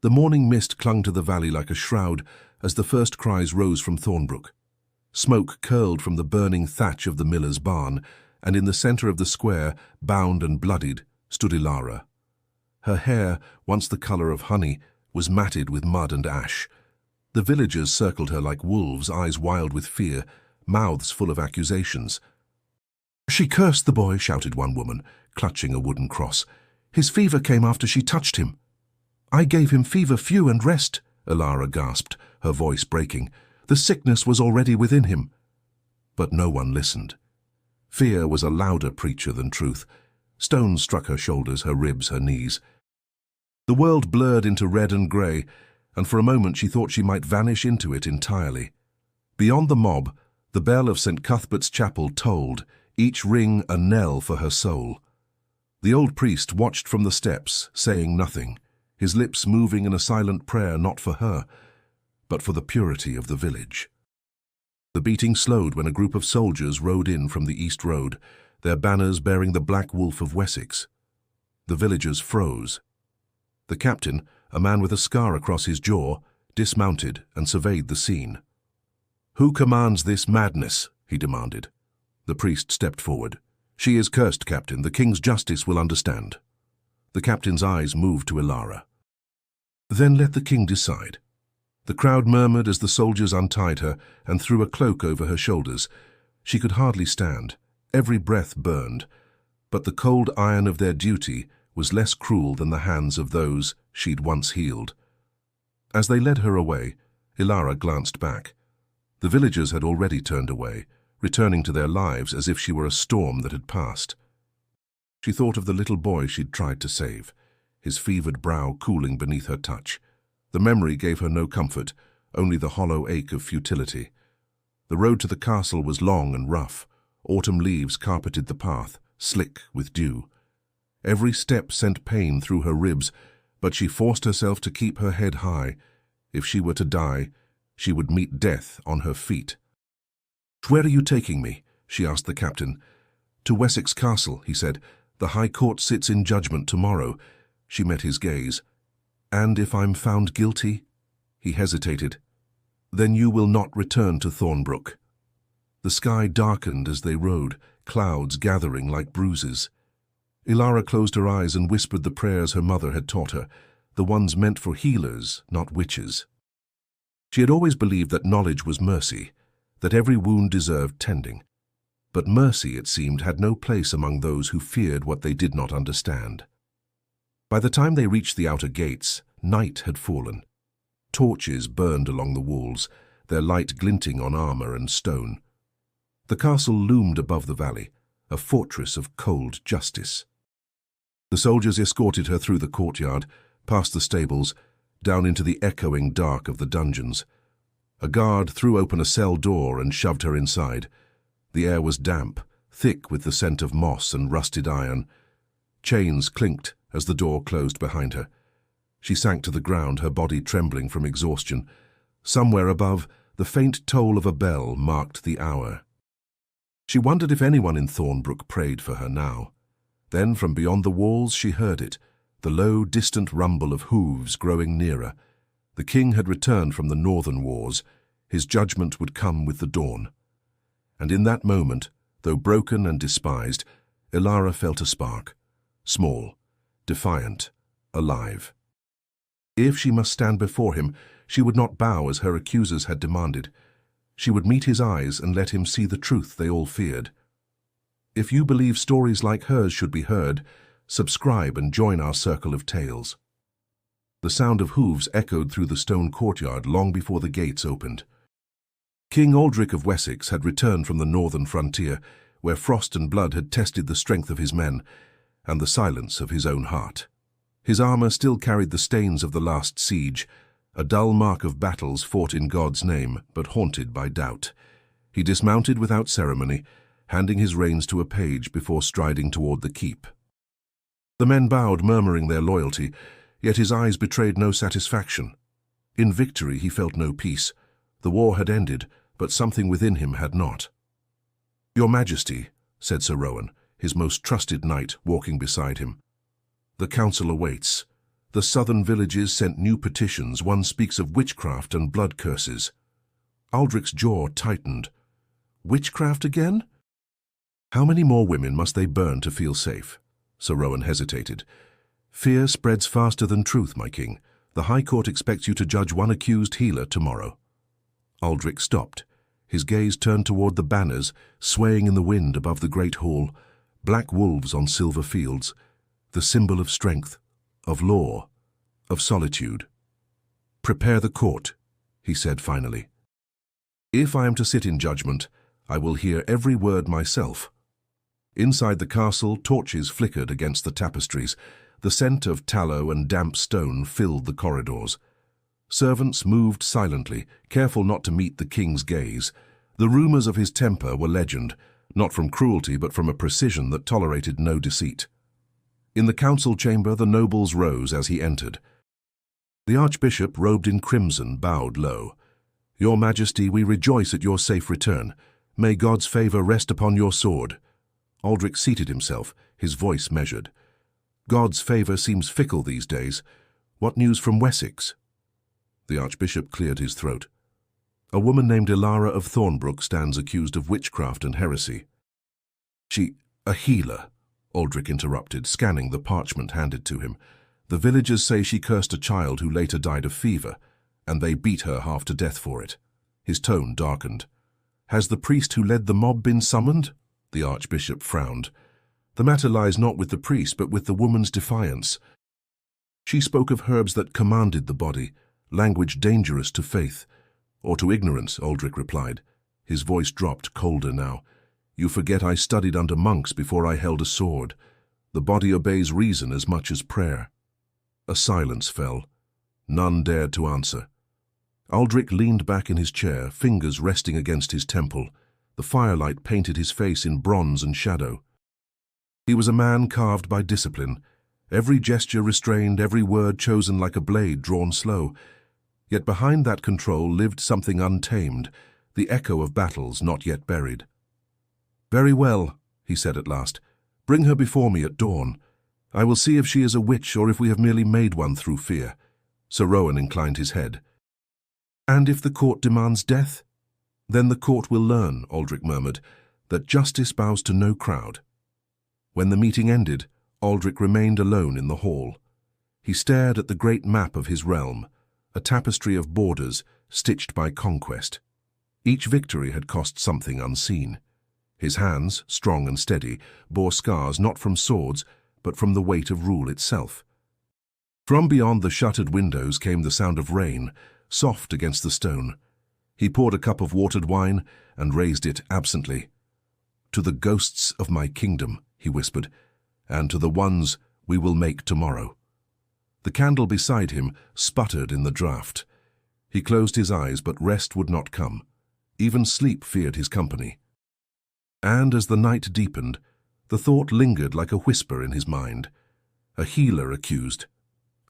The morning mist clung to the valley like a shroud as the first cries rose from Thornbrook. Smoke curled from the burning thatch of the miller's barn, and in the center of the square, bound and bloodied, stood Ilara. Her hair, once the color of honey, was matted with mud and ash. The villagers circled her like wolves, eyes wild with fear, mouths full of accusations. "She cursed the boy," shouted one woman, clutching a wooden cross. "His fever came after she touched him." "I gave him fever few and rest," Ilara gasped, her voice breaking. "The sickness was already within him." But no one listened. Fear was a louder preacher than truth. Stones struck her shoulders, her ribs, her knees. The world blurred into red and grey, and for a moment she thought she might vanish into it entirely. Beyond the mob, the bell of St. Cuthbert's chapel tolled, each ring a knell for her soul. The old priest watched from the steps, saying nothing, his lips moving in a silent prayer not for her, but for the purity of the village. The beating slowed when a group of soldiers rode in from the east road, their banners bearing the Black Wolf of Wessex. The villagers froze. The captain, a man with a scar across his jaw, dismounted and surveyed the scene. "Who commands this madness?" he demanded. The priest stepped forward. "She is cursed, Captain. The king's justice will understand." The captain's eyes moved to Ilara. "Then let the king decide." The crowd murmured as the soldiers untied her and threw a cloak over her shoulders. She could hardly stand. Every breath burned. But the cold iron of their duty was less cruel than the hands of those she'd once healed. As they led her away, Ilara glanced back. The villagers had already turned away, returning to their lives as if she were a storm that had passed. She thought of the little boy she'd tried to save, his fevered brow cooling beneath her touch. The memory gave her no comfort, only the hollow ache of futility. The road to the castle was long and rough. Autumn leaves carpeted the path, slick with dew. Every step sent pain through her ribs, but she forced herself to keep her head high. If she were to die, she would meet death on her feet. "Where are you taking me?" she asked the captain. "To Wessex Castle," he said. "The High Court sits in judgment tomorrow." She met his gaze. "And if I'm found guilty?" He hesitated. "Then you will not return to Thornbrook." The sky darkened as they rode, clouds gathering like bruises. Ilara closed her eyes and whispered the prayers her mother had taught her, the ones meant for healers, not witches. She had always believed that knowledge was mercy, that every wound deserved tending. But mercy, it seemed, had no place among those who feared what they did not understand. By the time they reached the outer gates, night had fallen. Torches burned along the walls, their light glinting on armor and stone. The castle loomed above the valley, a fortress of cold justice. The soldiers escorted her through the courtyard, past the stables, down into the echoing dark of the dungeons. A guard threw open a cell door and shoved her inside. The air was damp, thick with the scent of moss and rusted iron. Chains clinked as the door closed behind her. She sank to the ground, her body trembling from exhaustion. Somewhere above, the faint toll of a bell marked the hour. She wondered if anyone in Thornbrook prayed for her now. Then, from beyond the walls, she heard it, the low, distant rumble of hooves growing nearer. The king had returned from the northern wars. His judgment would come with the dawn. And in that moment, though broken and despised, Ilara felt a spark. Small, defiant, alive. If she must stand before him, she would not bow as her accusers had demanded. She would meet his eyes and let him see the truth they all feared. If you believe stories like hers should be heard, subscribe and join our circle of tales. The sound of hooves echoed through the stone courtyard long before the gates opened. King Aldric of Wessex had returned from the northern frontier, where frost and blood had tested the strength of his men and the silence of his own heart. His armor still carried the stains of the last siege, a dull mark of battles fought in God's name, but haunted by doubt. He dismounted without ceremony, handing his reins to a page before striding toward the keep. The men bowed, murmuring their loyalty, yet his eyes betrayed no satisfaction. In victory he felt no peace. The war had ended, but something within him had not. "Your Majesty," said Sir Rowan, his most trusted knight, walking beside him. "The council awaits. The southern villages sent new petitions. One speaks of witchcraft and blood curses. Aldrich's jaw tightened. Witchcraft again? How many more women must they burn to feel safe? Sir Rowan hesitated. Fear spreads faster than truth, my king. The High Court expects you to judge one accused healer tomorrow. Aldrich stopped. His gaze turned toward the banners, swaying in the wind above the great hall, black wolves on silver fields, the symbol of strength, of law, of solitude. Prepare the court, he said finally. If I am to sit in judgment, I will hear every word myself. Inside the castle, torches flickered against the tapestries. The scent of tallow and damp stone filled the corridors. Servants moved silently, careful not to meet the king's gaze. The rumors of his temper were legend, not from cruelty but from a precision that tolerated no deceit. In the council chamber, the nobles rose as he entered. The archbishop, robed in crimson, bowed low. Your Majesty, we rejoice at your safe return. May God's favor rest upon your sword. Aldrich seated himself, his voice measured. God's favor seems fickle these days. What news from Wessex? The archbishop cleared his throat. A woman named Ilara of Thornbrook stands accused of witchcraft and heresy. A healer, Aldrich interrupted, scanning the parchment handed to him. The villagers say she cursed a child who later died of fever, and they beat her half to death for it. His tone darkened. Has the priest who led the mob been summoned? The archbishop frowned. The matter lies not with the priest, but with the woman's defiance. She spoke of herbs that commanded the body, language dangerous to faith. Or to ignorance, Aldrich replied. His voice dropped colder now. You forget I studied under monks before I held a sword. The body obeys reason as much as prayer. A silence fell. None dared to answer. Aldrich leaned back in his chair, fingers resting against his temple. The firelight painted his face in bronze and shadow. He was a man carved by discipline, every gesture restrained, every word chosen like a blade drawn slow. Yet behind that control lived something untamed, the echo of battles not yet buried. Very well, he said at last. Bring her before me at dawn. I will see if she is a witch or if we have merely made one through fear. Sir Rowan inclined his head. And if the court demands death? Then the court will learn, Aldrich murmured, that justice bows to no crowd. When the meeting ended, Aldrich remained alone in the hall. He stared at the great map of his realm, a tapestry of borders stitched by conquest. Each victory had cost something unseen. His hands, strong and steady, bore scars not from swords, but from the weight of rule itself. From beyond the shuttered windows came the sound of rain, soft against the stone. He poured a cup of watered wine and raised it absently. To the ghosts of my kingdom, he whispered, and to the ones we will make tomorrow. The candle beside him sputtered in the draught. He closed his eyes, but rest would not come. Even sleep feared his company. And as the night deepened, the thought lingered like a whisper in his mind. A healer accused,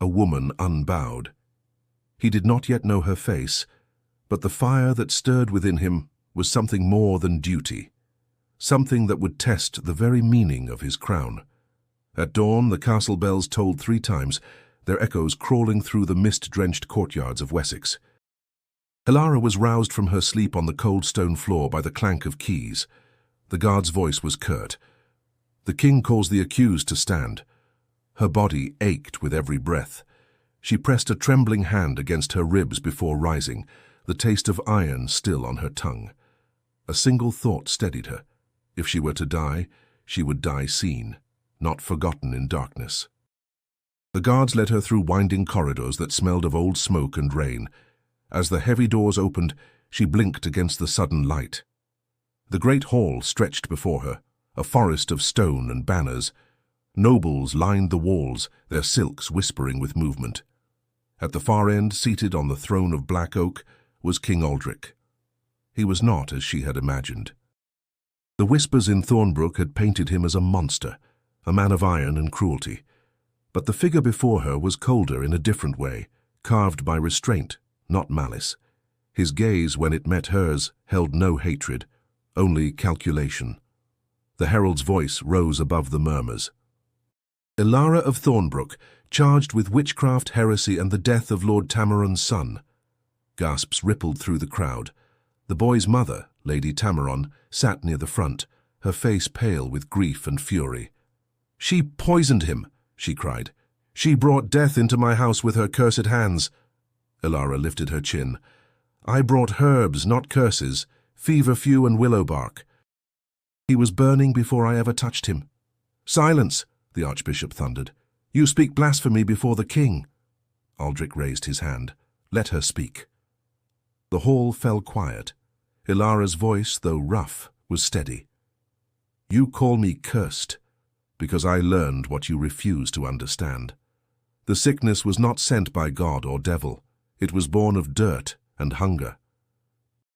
a woman unbowed. He did not yet know her face, but the fire that stirred within him was something more than duty, something that would test the very meaning of his crown. At dawn, the castle bells tolled 3 times, their echoes crawling through the mist-drenched courtyards of Wessex. Ilara was roused from her sleep on the cold stone floor by the clank of keys. The guard's voice was curt. The king calls the accused to stand. Her body ached with every breath. She pressed a trembling hand against her ribs before rising, the taste of iron still on her tongue. A single thought steadied her. If she were to die, she would die seen, not forgotten in darkness. The guards led her through winding corridors that smelled of old smoke and rain. As the heavy doors opened, she blinked against the sudden light. The great hall stretched before her, a forest of stone and banners. Nobles lined the walls, their silks whispering with movement. At the far end, seated on the throne of black oak, was King Aldrich. He was not as she had imagined. The whispers in Thornbrook had painted him as a monster, a man of iron and cruelty. But the figure before her was colder in a different way, carved by restraint, not malice. His gaze, when it met hers, held no hatred, only calculation. The herald's voice rose above the murmurs. Ilara of Thornbrook, charged with witchcraft, heresy, and the death of Lord Tamaron's son. Gasps rippled through the crowd. The boy's mother, Lady Tamaron, sat near the front, her face pale with grief and fury. "She poisoned him," she cried. "She brought death into my house with her cursed hands." Ilara lifted her chin. "I brought herbs, not curses, feverfew and willow bark. He was burning before I ever touched him." "Silence!" the archbishop thundered. "You speak blasphemy before the king." Aldrich raised his hand. "Let her speak." The hall fell quiet. Ilara's voice, though rough, was steady. "You call me cursed, because I learned what you refuse to understand. The sickness was not sent by God or devil. It was born of dirt and hunger.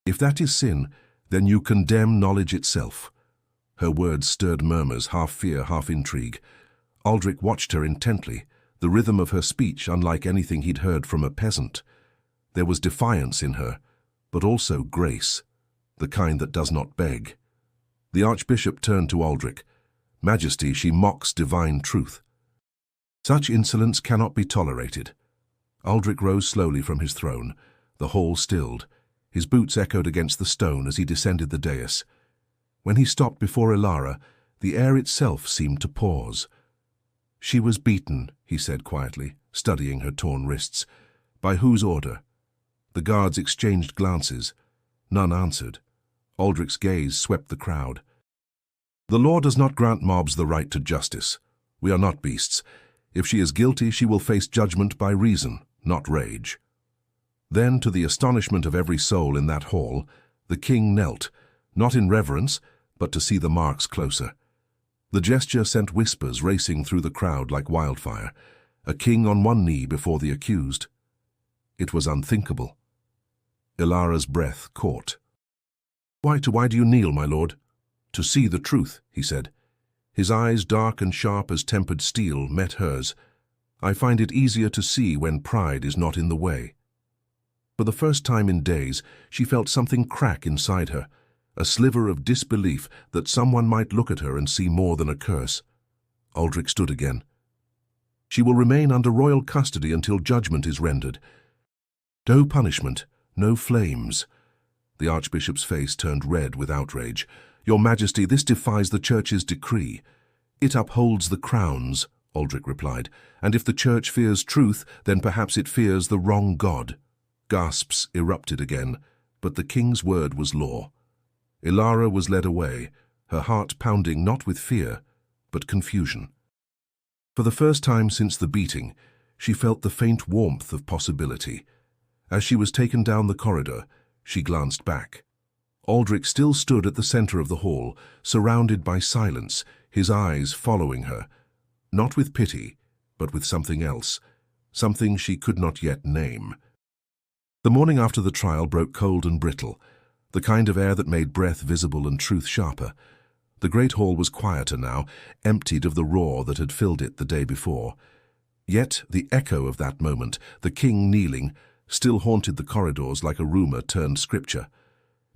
If that is sin, then you condemn knowledge itself." Her words stirred murmurs, half fear, half intrigue. Aldrich watched her intently, the rhythm of her speech unlike anything he'd heard from a peasant. There was defiance in her, but also grace, the kind that does not beg. The archbishop turned to Aldrich. "Majesty, she mocks divine truth. Such insolence cannot be tolerated." Aldrich rose slowly from his throne. The hall stilled. His boots echoed against the stone as he descended the dais. When he stopped before Ilara, the air itself seemed to pause. "She was beaten," he said quietly, studying her torn wrists. "By whose order?" The guards exchanged glances. None answered. Aldrich's gaze swept the crowd. "The law does not grant mobs the right to justice. We are not beasts. If she is guilty, she will face judgment by reason, not rage." Then, to the astonishment of every soul in that hall, the king knelt, not in reverence, but to see the marks closer. The gesture sent whispers racing through the crowd like wildfire, a king on one knee before the accused. It was unthinkable. Ilara's breath caught. Why do you kneel, my lord?" "To see the truth," he said. His eyes, dark and sharp as tempered steel, met hers. "I find it easier to see when pride is not in the way." For the first time in days, she felt something crack inside her, a sliver of disbelief that someone might look at her and see more than a curse. Aldrich stood again. "She will remain under royal custody until judgment is rendered. No punishment, no flames." The archbishop's face turned red with outrage. "Your Majesty, this defies the Church's decree." "It upholds the crowns," Aldrich replied, "and if the Church fears truth, then perhaps it fears the wrong God." Gasps erupted again, but the king's word was law. Ilara was led away, her heart pounding not with fear, but confusion. For the first time since the beating, she felt the faint warmth of possibility. As she was taken down the corridor, she glanced back. Aldrich still stood at the center of the hall, surrounded by silence, his eyes following her, not with pity, but with something else, something she could not yet name. The morning after the trial broke cold and brittle, the kind of air that made breath visible and truth sharper. The great hall was quieter now, emptied of the roar that had filled it the day before. Yet the echo of that moment, the king kneeling, still haunted the corridors like a rumor turned scripture.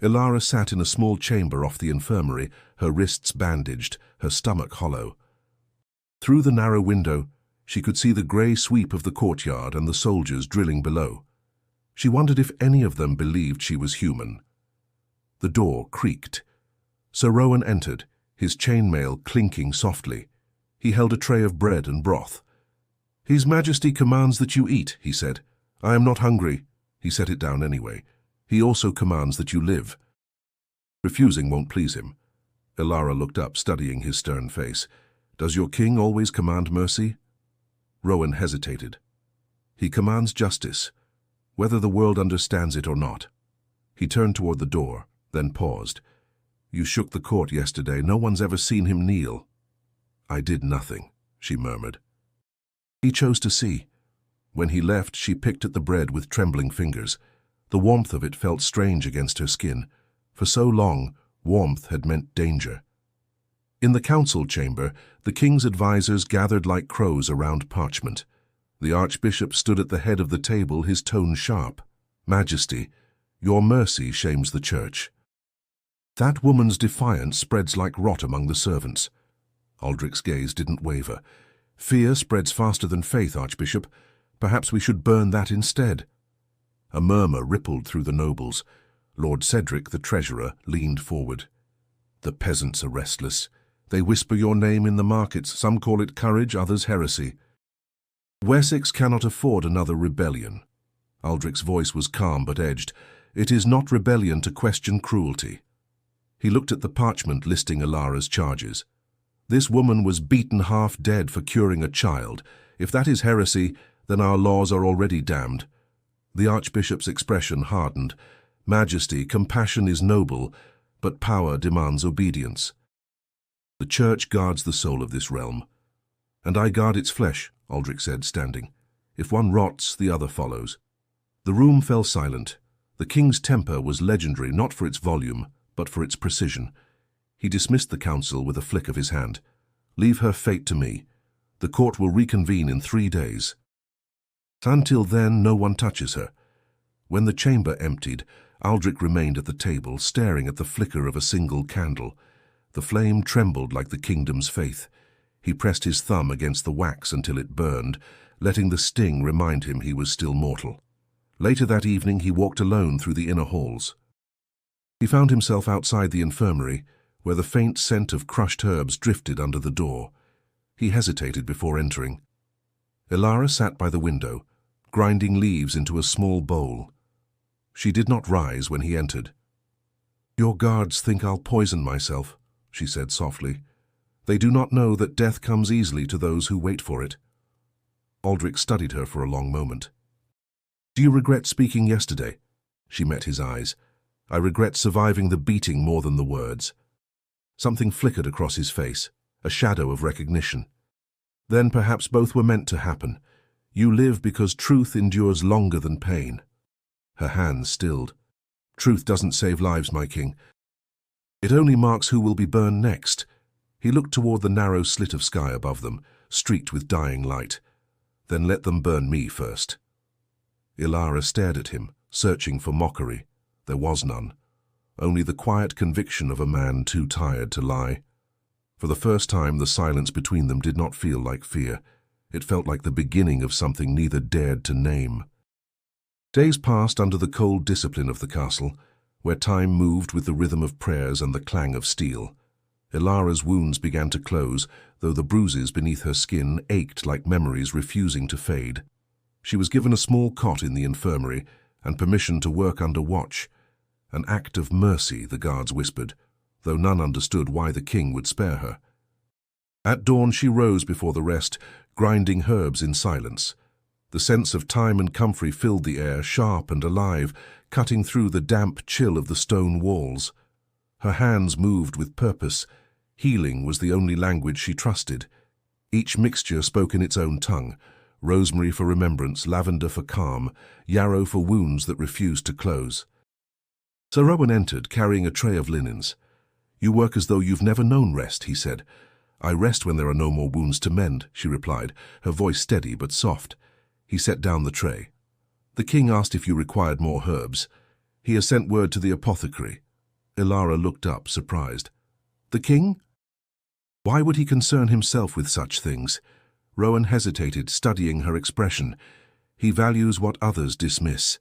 Ilara sat in a small chamber off the infirmary, her wrists bandaged, her stomach hollow. Through the narrow window, she could see the grey sweep of the courtyard and the soldiers drilling below. She wondered if any of them believed she was human. The door creaked. Sir Rowan entered, his chainmail clinking softly. He held a tray of bread and broth. "His Majesty commands that you eat," he said. "I am not hungry." He set it down anyway. "He also commands that you live." Refusing won't please him. Ilara looked up, studying his stern face. "Does your king always command mercy?" Rowan hesitated. "He commands justice, whether the world understands it or not." He turned toward the door, then paused. "You shook the court yesterday. No one's ever seen him kneel." "I did nothing," she murmured. He chose to see. When he left, she picked at the bread with trembling fingers. The warmth of it felt strange against her skin. For so long, warmth had meant danger. In the council chamber, the king's advisers gathered like crows around parchment. The archbishop stood at the head of the table, his tone sharp. "Majesty, your mercy shames the church." That woman's defiance spreads like rot among the servants. Aldrich's gaze didn't waver. Fear spreads faster than faith, Archbishop. Perhaps we should burn that instead. A murmur rippled through the nobles. Lord Cedric, the treasurer, leaned forward. The peasants are restless. They whisper your name in the markets. Some call it courage, others heresy. Wessex cannot afford another rebellion. Aldrich's voice was calm but edged. It is not rebellion to question cruelty. He looked at the parchment listing Ilara's charges. This woman was beaten half dead for curing a child. If that is heresy, then our laws are already damned. The Archbishop's expression hardened. Majesty, compassion is noble, but power demands obedience. The Church guards the soul of this realm. And I guard its flesh, Aldrich said, standing. If one rots, the other follows. The room fell silent. The king's temper was legendary not for its volume, but for its precision. He dismissed the council with a flick of his hand. Leave her fate to me. The court will reconvene in 3 days. Until then, no one touches her. When the chamber emptied, Aldrich remained at the table, staring at the flicker of a single candle. The flame trembled like the kingdom's faith. He pressed his thumb against the wax until it burned, letting the sting remind him he was still mortal. Later that evening, he walked alone through the inner halls. He found himself outside the infirmary, where the faint scent of crushed herbs drifted under the door. He hesitated before entering. Ilara sat by the window, grinding leaves into a small bowl. She did not rise when he entered. "Your guards think I'll poison myself," she said softly. "They do not know that death comes easily to those who wait for it." Aldrich studied her for a long moment. "Do you regret speaking yesterday?" She met his eyes. "I regret surviving the beating more than the words." Something flickered across his face, a shadow of recognition. "Then perhaps both were meant to happen. You live because truth endures longer than pain." Her hands stilled. "Truth doesn't save lives, my king. It only marks who will be burned next." He looked toward the narrow slit of sky above them, streaked with dying light. "Then let them burn me first." Ilara stared at him, searching for mockery. There was none. Only the quiet conviction of a man too tired to lie. For the first time, the silence between them did not feel like fear. It felt like the beginning of something neither dared to name. Days passed under the cold discipline of the castle, where time moved with the rhythm of prayers and the clang of steel. Ilara's wounds began to close, though the bruises beneath her skin ached like memories refusing to fade. She was given a small cot in the infirmary and permission to work under watch. An act of mercy, the guards whispered, though none understood why the king would spare her. At dawn she rose before the rest, grinding herbs in silence. The sense of time and comfrey filled the air, sharp and alive, cutting through the damp chill of the stone walls. Her hands moved with purpose. Healing was the only language she trusted. Each mixture spoke in its own tongue. Rosemary for remembrance, lavender for calm, yarrow for wounds that refused to close. Sir Owen entered, carrying a tray of linens. "You work as though you've never known rest," he said. "I rest when there are no more wounds to mend," she replied, her voice steady but soft. He set down the tray. "The king asked if you required more herbs. He has sent word to the apothecary." Ilara looked up, surprised. "The king? Why would he concern himself with such things?" Rowan hesitated, studying her expression. "He values what others dismiss.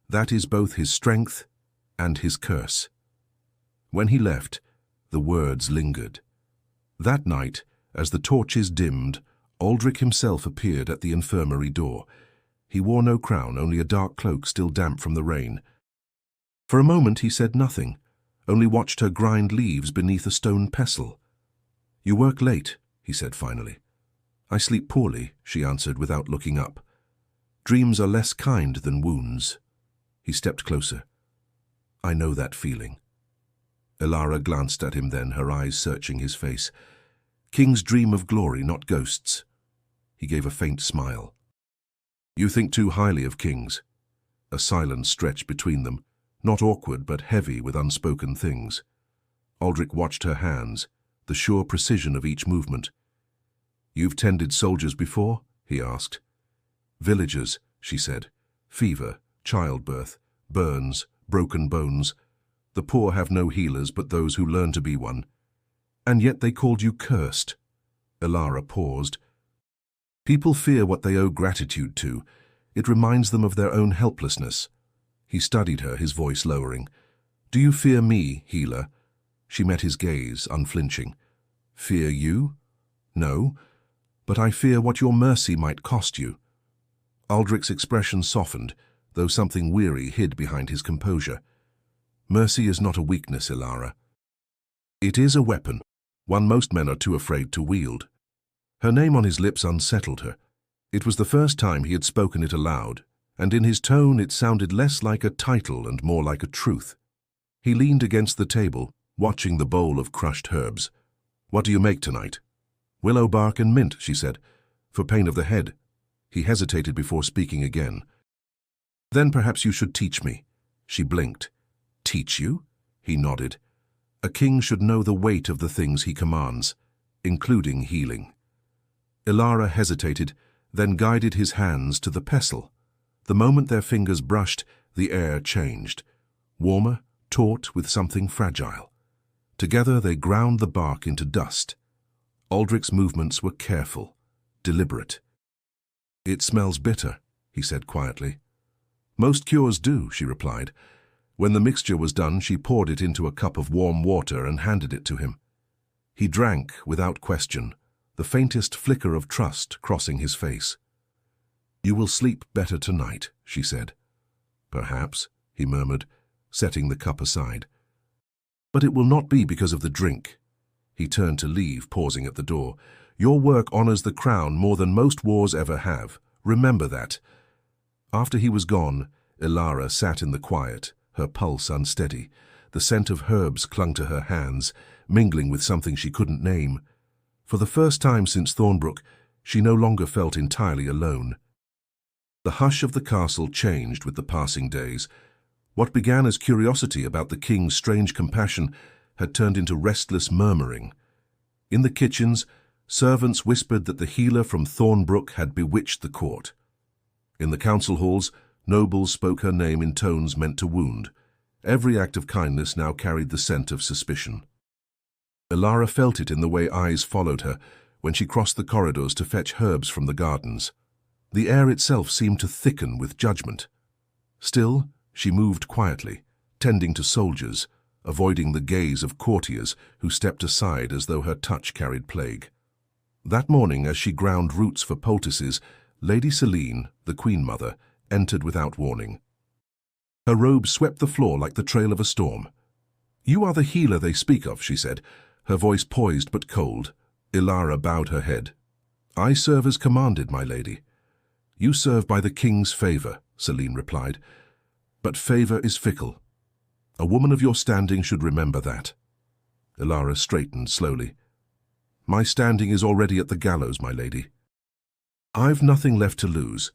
That is both his strength and his curse." When he left, the words lingered. That night, as the torches dimmed, Aldrich himself appeared at the infirmary door. He wore no crown, only a dark cloak still damp from the rain. For a moment he said nothing, only watched her grind leaves beneath a stone pestle. "You work late," he said finally. "I sleep poorly," she answered without looking up. "Dreams are less kind than wounds." He stepped closer. "I know that feeling." Ilara glanced at him then, her eyes searching his face. "Kings dream of glory, not ghosts." He gave a faint smile. "You think too highly of kings." A silence stretched between them, not awkward but heavy with unspoken things. Aldrich watched her hands, the sure precision of each movement. "You've tended soldiers before?" he asked. "Villagers," she said. "Fever, childbirth, burns, broken bones. The poor have no healers but those who learn to be one. And yet they called you cursed." Ilara paused. People fear what they owe gratitude to. It reminds them of their own helplessness. He studied her, his voice lowering. Do you fear me, healer? She met his gaze, unflinching. Fear you? No, but I fear what your mercy might cost you. Aldrich's expression softened, though something weary hid behind his composure. Mercy is not a weakness, Ilara. It is a weapon, one most men are too afraid to wield. Her name on his lips unsettled her. It was the first time he had spoken it aloud, and in his tone it sounded less like a title and more like a truth. He leaned against the table, watching the bowl of crushed herbs. What do you make tonight? Willow bark and mint, she said, for pain of the head. He hesitated before speaking again. Then perhaps you should teach me. She blinked. Teach you? He nodded. A king should know the weight of the things he commands, including healing. Ilara hesitated, then guided his hands to the pestle. The moment their fingers brushed, the air changed. Warmer, taut with something fragile. Together they ground the bark into dust. Aldrich's movements were careful, deliberate. It smells bitter, he said quietly. Most cures do, she replied. When the mixture was done, she poured it into a cup of warm water and handed it to him. He drank without question, the faintest flicker of trust crossing his face. You will sleep better tonight, she said. Perhaps, he murmured, setting the cup aside. But it will not be because of the drink. He turned to leave, pausing at the door. Your work honors the crown more than most wars ever have. Remember that. After he was gone, Ilara sat in the quiet, her pulse unsteady. The scent of herbs clung to her hands, mingling with something she couldn't name. For the first time since Thornbrook, she no longer felt entirely alone. The hush of the castle changed with the passing days. What began as curiosity about the king's strange compassion had turned into restless murmuring. In the kitchens, servants whispered that the healer from Thornbrook had bewitched the court. In the council halls, nobles spoke her name in tones meant to wound. Every act of kindness now carried the scent of suspicion. Ilara felt it in the way eyes followed her when she crossed the corridors to fetch herbs from the gardens. The air itself seemed to thicken with judgment. Still, she moved quietly, tending to soldiers, avoiding the gaze of courtiers who stepped aside as though her touch carried plague. That morning, as she ground roots for poultices, Lady Selene, the Queen Mother, entered without warning. Her robe swept the floor like the trail of a storm. You are the healer they speak of, she said, her voice poised but cold. Ilara bowed her head. I serve as commanded, my lady. You serve by the king's favor, Selene replied. But favor is fickle. A woman of your standing should remember that. Ilara straightened slowly. My standing is already at the gallows, my lady. I've nothing left to lose.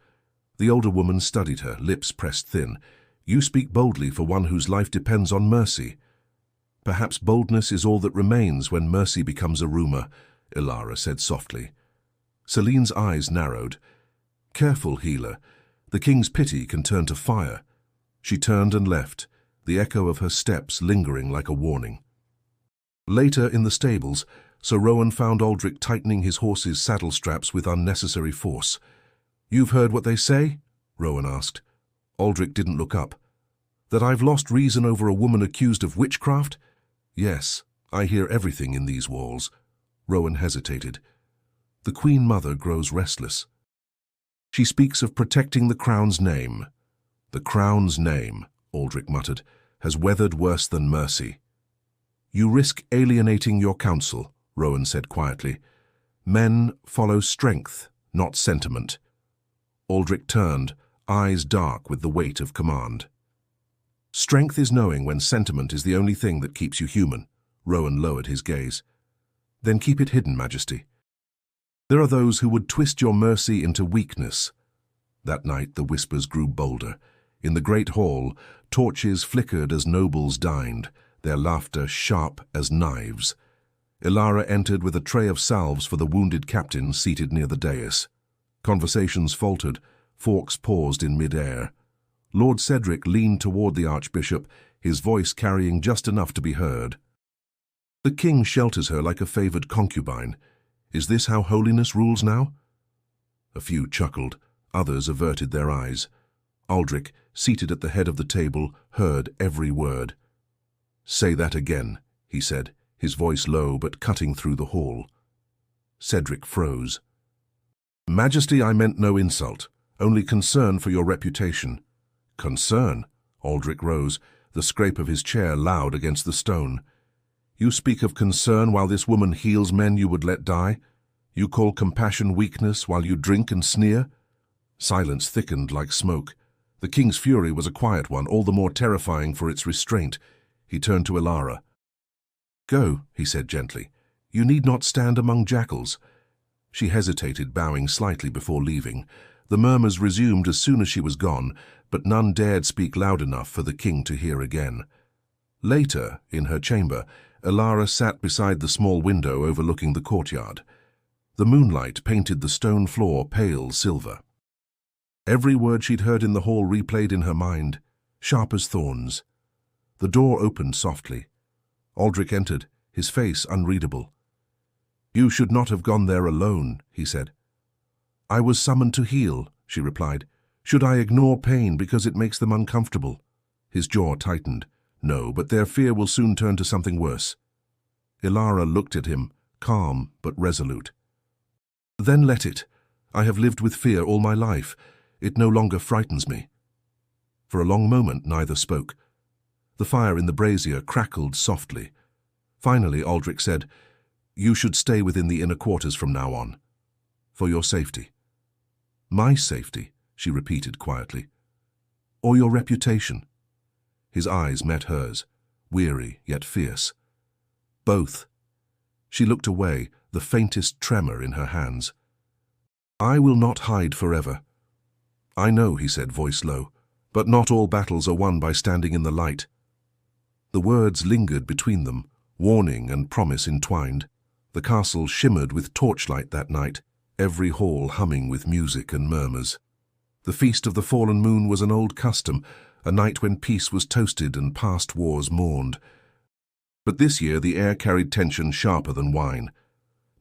The older woman studied her, lips pressed thin. You speak boldly for one whose life depends on mercy. Perhaps boldness is all that remains when mercy becomes a rumor, Ilara said softly. Selene's eyes narrowed. Careful, healer. The king's pity can turn to fire. She turned and left, the echo of her steps lingering like a warning. Later in the stables, Sir Rowan found Aldrich tightening his horse's saddle straps with unnecessary force. You've heard what they say? Rowan asked. Aldrich didn't look up. That I've lost reason over a woman accused of witchcraft? Yes, I hear everything in these walls. Rowan hesitated. The Queen Mother grows restless. She speaks of protecting the crown's name. The crown's name, Aldrich muttered, has weathered worse than mercy. You risk alienating your council, Rowan said quietly. Men follow strength, not sentiment. Aldrich turned, eyes dark with the weight of command. Strength is knowing when sentiment is the only thing that keeps you human. Rowan lowered his gaze. Then keep it hidden, Majesty. There are those who would twist your mercy into weakness. That night the whispers grew bolder. In the great hall, torches flickered as nobles dined, their laughter sharp as knives. Ilara entered with a tray of salves for the wounded captain seated near the dais. Conversations faltered, forks paused in mid-air. Lord Cedric leaned toward the Archbishop, his voice carrying just enough to be heard. The king shelters her like a favored concubine. Is this how holiness rules now? A few chuckled, others averted their eyes. Aldrich, seated at the head of the table, heard every word. "Say that again," he said, his voice low but cutting through the hall. Cedric froze. "Majesty, I meant no insult, only concern for your reputation." "Concern?" Aldrich rose, the scrape of his chair loud against the stone. "You speak of concern while this woman heals men you would let die? You call compassion weakness while you drink and sneer?" Silence thickened like smoke. The king's fury was a quiet one, all the more terrifying for its restraint. He turned to Ilara. "Go," he said gently. "You need not stand among jackals." She hesitated, bowing slightly before leaving. The murmurs resumed as soon as she was gone, but none dared speak loud enough for the king to hear again. Later, in her chamber, Ilara sat beside the small window overlooking the courtyard. The moonlight painted the stone floor pale silver. Every word she'd heard in the hall replayed in her mind, sharp as thorns. The door opened softly. Aldrich entered, his face unreadable. "You should not have gone there alone," he said. "I was summoned to heal," she replied. "Should I ignore pain because it makes them uncomfortable?" His jaw tightened. "No, but their fear will soon turn to something worse." Ilara looked at him, calm but resolute. "Then let it. I have lived with fear all my life. It no longer frightens me." For a long moment neither spoke. The fire in the brazier crackled softly. Finally Aldrich said, "You should stay within the inner quarters from now on. For your safety." "My safety," she repeated quietly. "Or your reputation?" His eyes met hers, weary yet fierce. "Both." She looked away, the faintest tremor in her hands. "I will not hide forever." "I know," he said, voice low, "but not all battles are won by standing in the light." The words lingered between them, warning and promise entwined. The castle shimmered with torchlight that night, every hall humming with music and murmurs. The Feast of the Fallen Moon was an old custom, a night when peace was toasted and past wars mourned. But this year the air carried tension sharper than wine.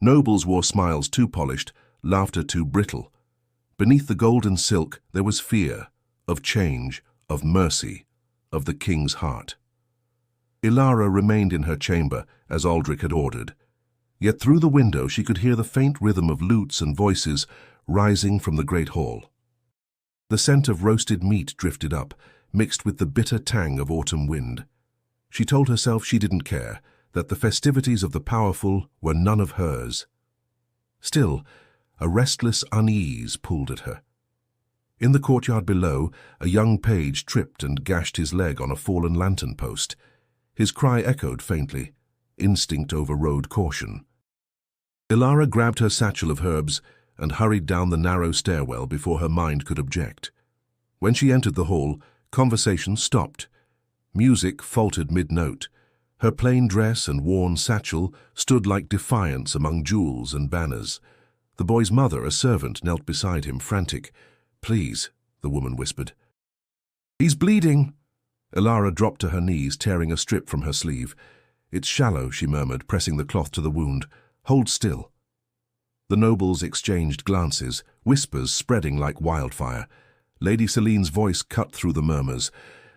Nobles wore smiles too polished, laughter too brittle. Beneath the golden silk there was fear, of change, of mercy, of the king's heart. Ilara remained in her chamber, as Aldrich had ordered. Yet through the window she could hear the faint rhythm of lutes and voices rising from the great hall. The scent of roasted meat drifted up, mixed with the bitter tang of autumn wind. She told herself she didn't care, that the festivities of the powerful were none of hers. Still, a restless unease pulled at her. In the courtyard below, a young page tripped and gashed his leg on a fallen lantern post. His cry echoed faintly. Instinct overrode caution. Ilara grabbed her satchel of herbs and hurried down the narrow stairwell before her mind could object. When she entered the hall, conversation stopped. Music faltered mid-note. Her plain dress and worn satchel stood like defiance among jewels and banners. The boy's mother, a servant, knelt beside him, frantic. "Please," the woman whispered. "He's bleeding." Ilara dropped to her knees, tearing a strip from her sleeve. "It's shallow," she murmured, pressing the cloth to the wound. "Hold still." The nobles exchanged glances, whispers spreading like wildfire. Lady Celine's voice cut through the murmurs.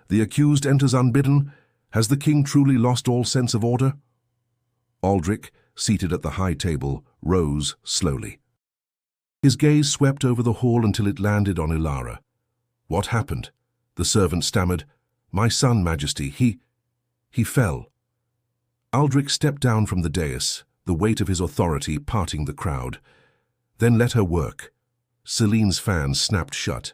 "The accused enters unbidden. Has the king truly lost all sense of order?" Aldrich, seated at the high table, rose slowly. His gaze swept over the hall until it landed on Ilara. "What happened?" The servant stammered. "My son, Majesty, he fell." Aldrich stepped down from the dais, the weight of his authority parting the crowd. "Then let her work." Celine's fan snapped shut.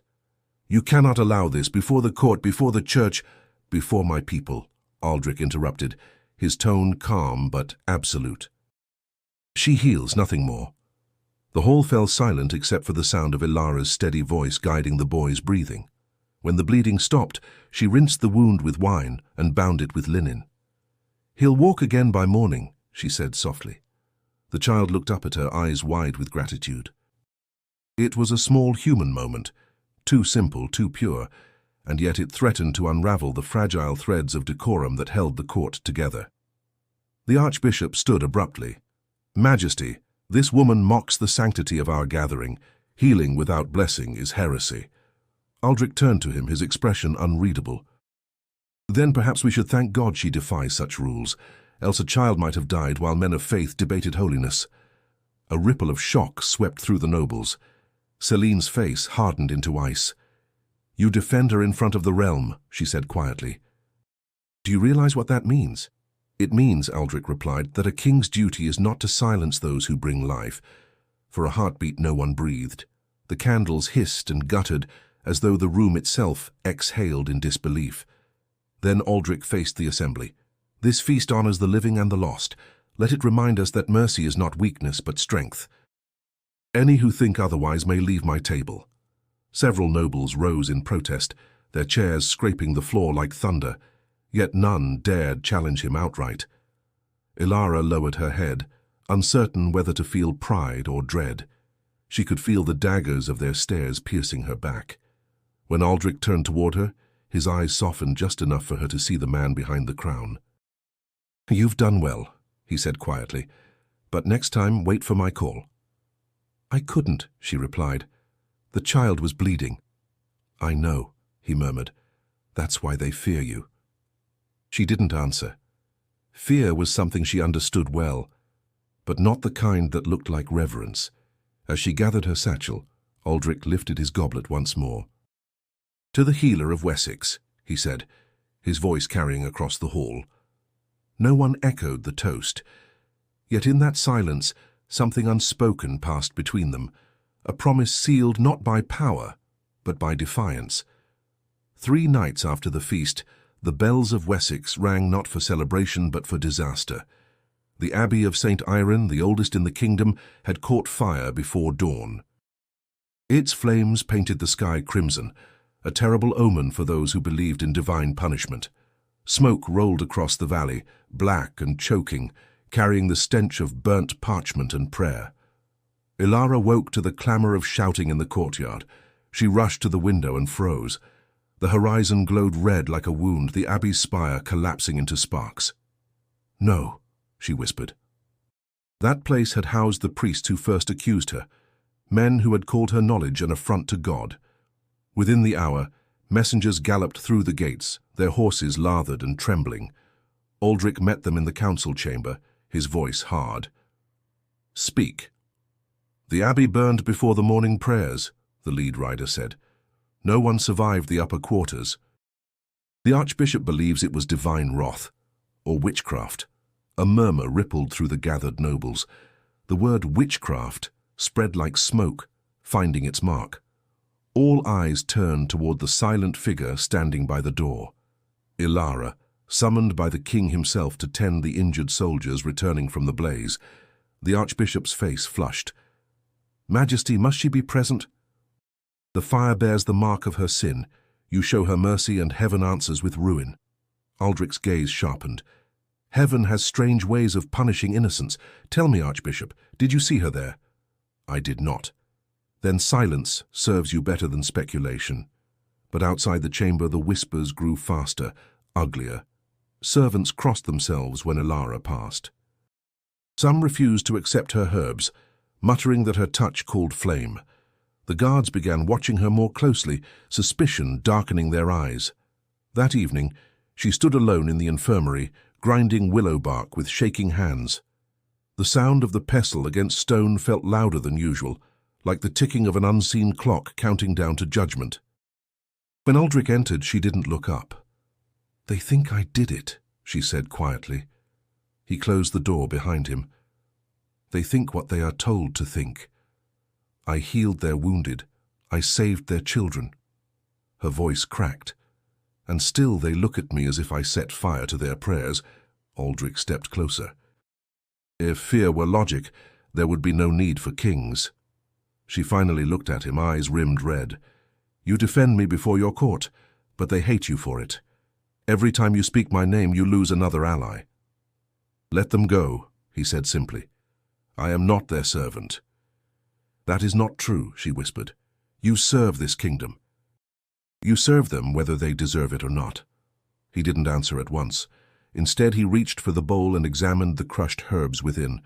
"You cannot allow this, before the court, before the church, before my people," Aldrich interrupted, his tone calm but absolute. "She heals, nothing more." The hall fell silent except for the sound of Ilara's steady voice guiding the boy's breathing. When the bleeding stopped, she rinsed the wound with wine and bound it with linen. "He'll walk again by morning," she said softly. The child looked up at her, eyes wide with gratitude. It was a small human moment, too simple, too pure, and yet it threatened to unravel the fragile threads of decorum that held the court together. The archbishop stood abruptly. "Majesty, this woman mocks the sanctity of our gathering." Healing without blessing is heresy. Aldrich turned to him, his expression unreadable. Then perhaps we should thank God she defies such rules, else a child might have died while men of faith debated holiness. A ripple of shock swept through the nobles. Celine's face hardened into ice. "You defend her in front of the realm," she said quietly. "Do you realize what that means?" "It means," Aldrich replied, "that a king's duty is not to silence those who bring life." For a heartbeat no one breathed. The candles hissed and guttered as though the room itself exhaled in disbelief. Then Aldrich faced the assembly. "This feast honors the living and the lost. Let it remind us that mercy is not weakness but strength. Any who think otherwise may leave my table." Several nobles rose in protest, their chairs scraping the floor like thunder, yet none dared challenge him outright. Ilara lowered her head, uncertain whether to feel pride or dread. She could feel the daggers of their stares piercing her back. When Aldrich turned toward her, his eyes softened just enough for her to see the man behind the crown. "You've done well," he said quietly, "but next time wait for my call." "I couldn't," she replied. "The child was bleeding." "I know," he murmured. "That's why they fear you." She didn't answer. Fear was something she understood well, but not the kind that looked like reverence. As she gathered her satchel, Aldrich lifted his goblet once more. "To the healer of Wessex," he said, his voice carrying across the hall. No one echoed the toast, yet in that silence something unspoken passed between them, a promise sealed not by power, but by defiance. 3 nights after the feast, the bells of Wessex rang not for celebration but for disaster. The Abbey of St. Iron, the oldest in the kingdom, had caught fire before dawn. Its flames painted the sky crimson, a terrible omen for those who believed in divine punishment. Smoke rolled across the valley, black and choking, carrying the stench of burnt parchment and prayer. Ilara woke to the clamor of shouting in the courtyard. She rushed to the window and froze. The horizon glowed red like a wound, the abbey's spire collapsing into sparks. "No," she whispered. That place had housed the priests who first accused her, men who had called her knowledge an affront to God. Within the hour, messengers galloped through the gates, their horses lathered and trembling. Aldrich met them in the council chamber, his voice hard. "Speak." "The abbey burned before the morning prayers," the lead rider said. "No one survived the upper quarters. The archbishop believes it was divine wrath, or witchcraft." A murmur rippled through the gathered nobles. The word witchcraft spread like smoke, finding its mark. All eyes turned toward the silent figure standing by the door. Ilara, summoned by the king himself to tend the injured soldiers returning from the blaze. The archbishop's face flushed. "Majesty, must she be present?" "The fire bears the mark of her sin. You show her mercy and heaven answers with ruin." Aldrich's gaze sharpened. "Heaven has strange ways of punishing innocents. Tell me, Archbishop, did you see her there?" "I did not." "Then silence serves you better than speculation." But outside the chamber the whispers grew faster, uglier. Servants crossed themselves when Ilara passed. Some refused to accept her herbs, muttering that her touch called flame. The guards began watching her more closely, suspicion darkening their eyes. That evening, she stood alone in the infirmary, grinding willow bark with shaking hands. The sound of the pestle against stone felt louder than usual, like the ticking of an unseen clock counting down to judgment. When Aldrich entered, she didn't look up. "They think I did it," she said quietly. He closed the door behind him. "They think what they are told to think. I healed their wounded. I saved their children." Her voice cracked. "And still they look at me as if I set fire to their prayers." Aldrich stepped closer. "If fear were logic, there would be no need for kings." She finally looked at him, eyes rimmed red. "You defend me before your court, but they hate you for it. Every time you speak my name, you lose another ally." "Let them go," he said simply. "I am not their servant." "That is not true," she whispered. "You serve this kingdom." "You serve them whether they deserve it or not." He didn't answer at once. Instead, he reached for the bowl and examined the crushed herbs within.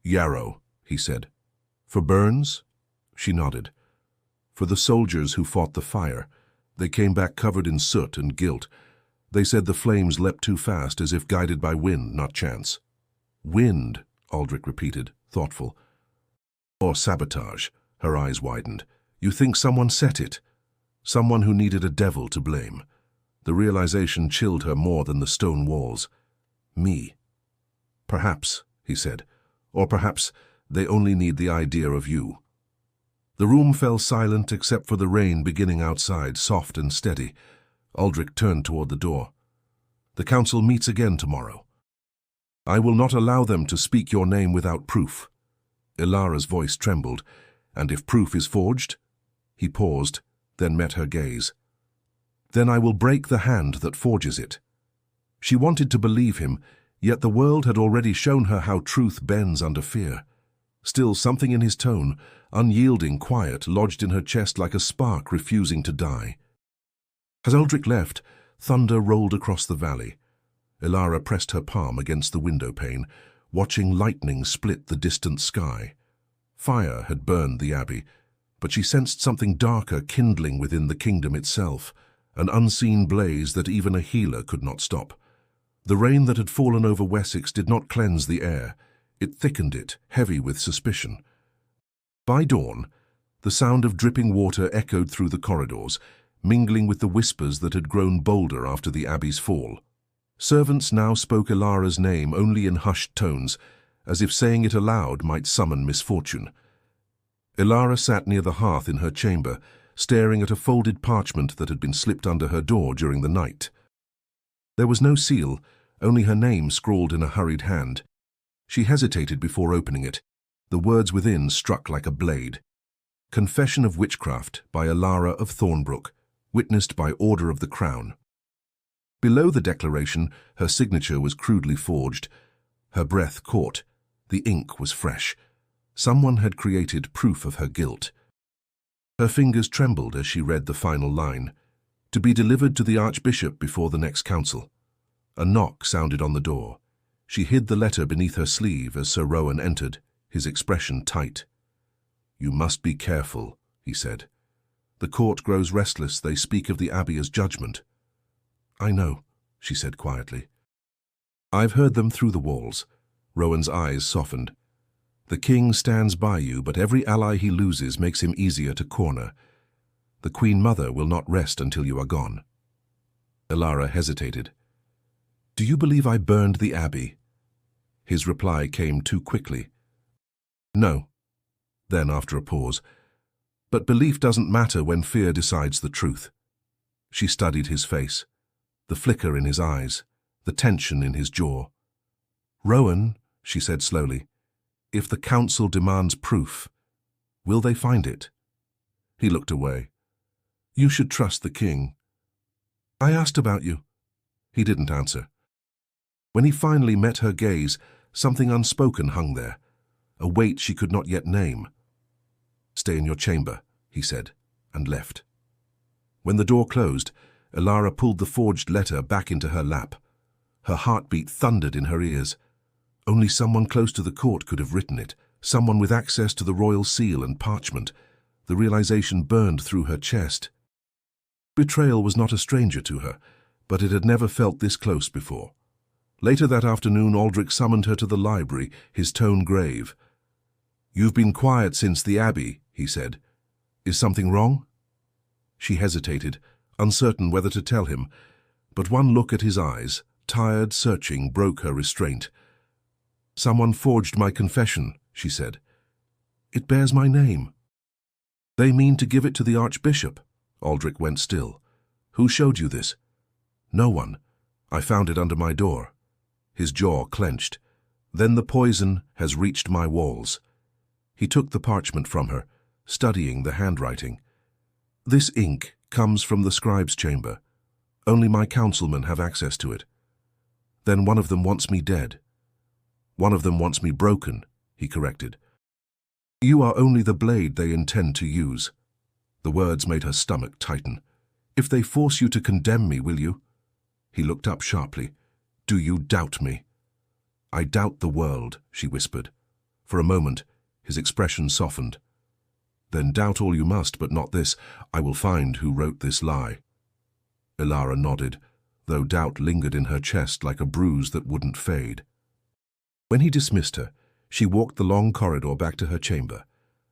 "Yarrow," he said. "For burns?" She nodded. For the soldiers who fought the fire, they came back covered in soot and guilt. They said the flames leapt too fast, as if guided by wind, not chance. Wind, Aldrich repeated, thoughtful. Or sabotage, her eyes widened. You think someone set it? Someone who needed a devil to blame. The realization chilled her more than the stone walls. Me. Perhaps, he said, or perhaps they only need the idea of you. The room fell silent except for the rain beginning outside, soft and steady. Aldrich turned toward the door. The council meets again tomorrow. I will not allow them to speak your name without proof. Ilara's voice trembled. And if proof is forged? He paused, then met her gaze. Then I will break the hand that forges it. She wanted to believe him, yet the world had already shown her how truth bends under fear. Still, something in his tone, unyielding, quiet, lodged in her chest like a spark refusing to die. As Aldrich left, thunder rolled across the valley. Ilara pressed her palm against the window pane, watching lightning split the distant sky. Fire had burned the abbey, but she sensed something darker kindling within the kingdom itself, an unseen blaze that even a healer could not stop. The rain that had fallen over Wessex did not cleanse the air. It thickened it, heavy with suspicion. By dawn, the sound of dripping water echoed through the corridors, mingling with the whispers that had grown bolder after the abbey's fall. Servants now spoke Ilara's name only in hushed tones, as if saying it aloud might summon misfortune. Ilara sat near the hearth in her chamber, staring at a folded parchment that had been slipped under her door during the night. There was no seal, only her name scrawled in a hurried hand. She hesitated before opening it. The words within struck like a blade. Confession of Witchcraft by Ilara of Thornbrook, witnessed by order of the Crown. Below the declaration, her signature was crudely forged. Her breath caught. The ink was fresh. Someone had created proof of her guilt. Her fingers trembled as she read the final line. To be delivered to the Archbishop before the next council. A knock sounded on the door. She hid the letter beneath her sleeve as Sir Rowan entered, his expression tight. You must be careful, he said. The court grows restless. They speak of the Abbey as judgment. I know, she said quietly. I've heard them through the walls. Rowan's eyes softened. The king stands by you, but every ally he loses makes him easier to corner. The Queen Mother will not rest until you are gone. Ilara hesitated. Do you believe I burned the Abbey? His reply came too quickly. No. Then, after a pause, but belief doesn't matter when fear decides the truth. She studied his face, the flicker in his eyes, the tension in his jaw. Rowan, she said slowly, if the council demands proof, will they find it? He looked away. You should trust the king. I asked about you. He didn't answer. When he finally met her gaze, something unspoken hung there, a weight she could not yet name. Stay in your chamber, he said, and left. When the door closed, Ilara pulled the forged letter back into her lap. Her heartbeat thundered in her ears. Only someone close to the court could have written it, someone with access to the royal seal and parchment. The realization burned through her chest. Betrayal was not a stranger to her, but it had never felt this close before. Later that afternoon, Aldrich summoned her to the library, his tone grave. You've been quiet since the Abbey, he said. Is something wrong? She hesitated, uncertain whether to tell him, but one look at his eyes, tired, searching, broke her restraint. Someone forged my confession, she said. It bears my name. They mean to give it to the Archbishop. Aldrich went still. Who showed you this? No one. I found it under my door. His jaw clenched. Then the poison has reached my walls. He took the parchment from her, studying the handwriting. This ink comes from the scribe's chamber. Only my councilmen have access to it. Then one of them wants me dead. One of them wants me broken, he corrected. You are only the blade they intend to use. The words made her stomach tighten. If they force you to condemn me, will you? He looked up sharply. Do you doubt me? I doubt the world, she whispered. For a moment, his expression softened. Then doubt all you must, but not this. I will find who wrote this lie. Ilara nodded, though doubt lingered in her chest like a bruise that wouldn't fade. When he dismissed her, she walked the long corridor back to her chamber,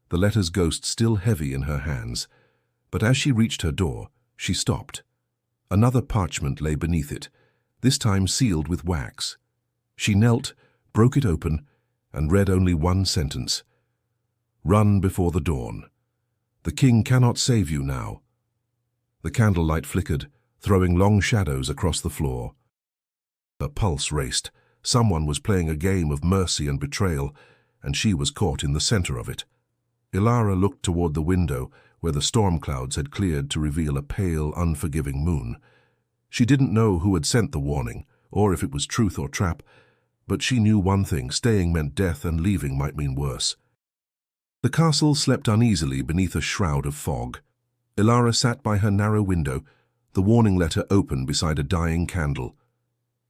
the letter's ghost still heavy in her hands. But as she reached her door, she stopped. Another parchment lay beneath it, this time sealed with wax. She knelt, broke it open, and read only one sentence. Run before the dawn. The king cannot save you now. The candlelight flickered, throwing long shadows across the floor. Her pulse raced. Someone was playing a game of mercy and betrayal, and she was caught in the center of it. Ilara looked toward the window, where the storm clouds had cleared to reveal a pale, unforgiving moon. She didn't know who had sent the warning, or if it was truth or trap, but she knew one thing: staying meant death, and leaving might mean worse. The castle slept uneasily beneath a shroud of fog. Ilara sat by her narrow window, the warning letter open beside a dying candle.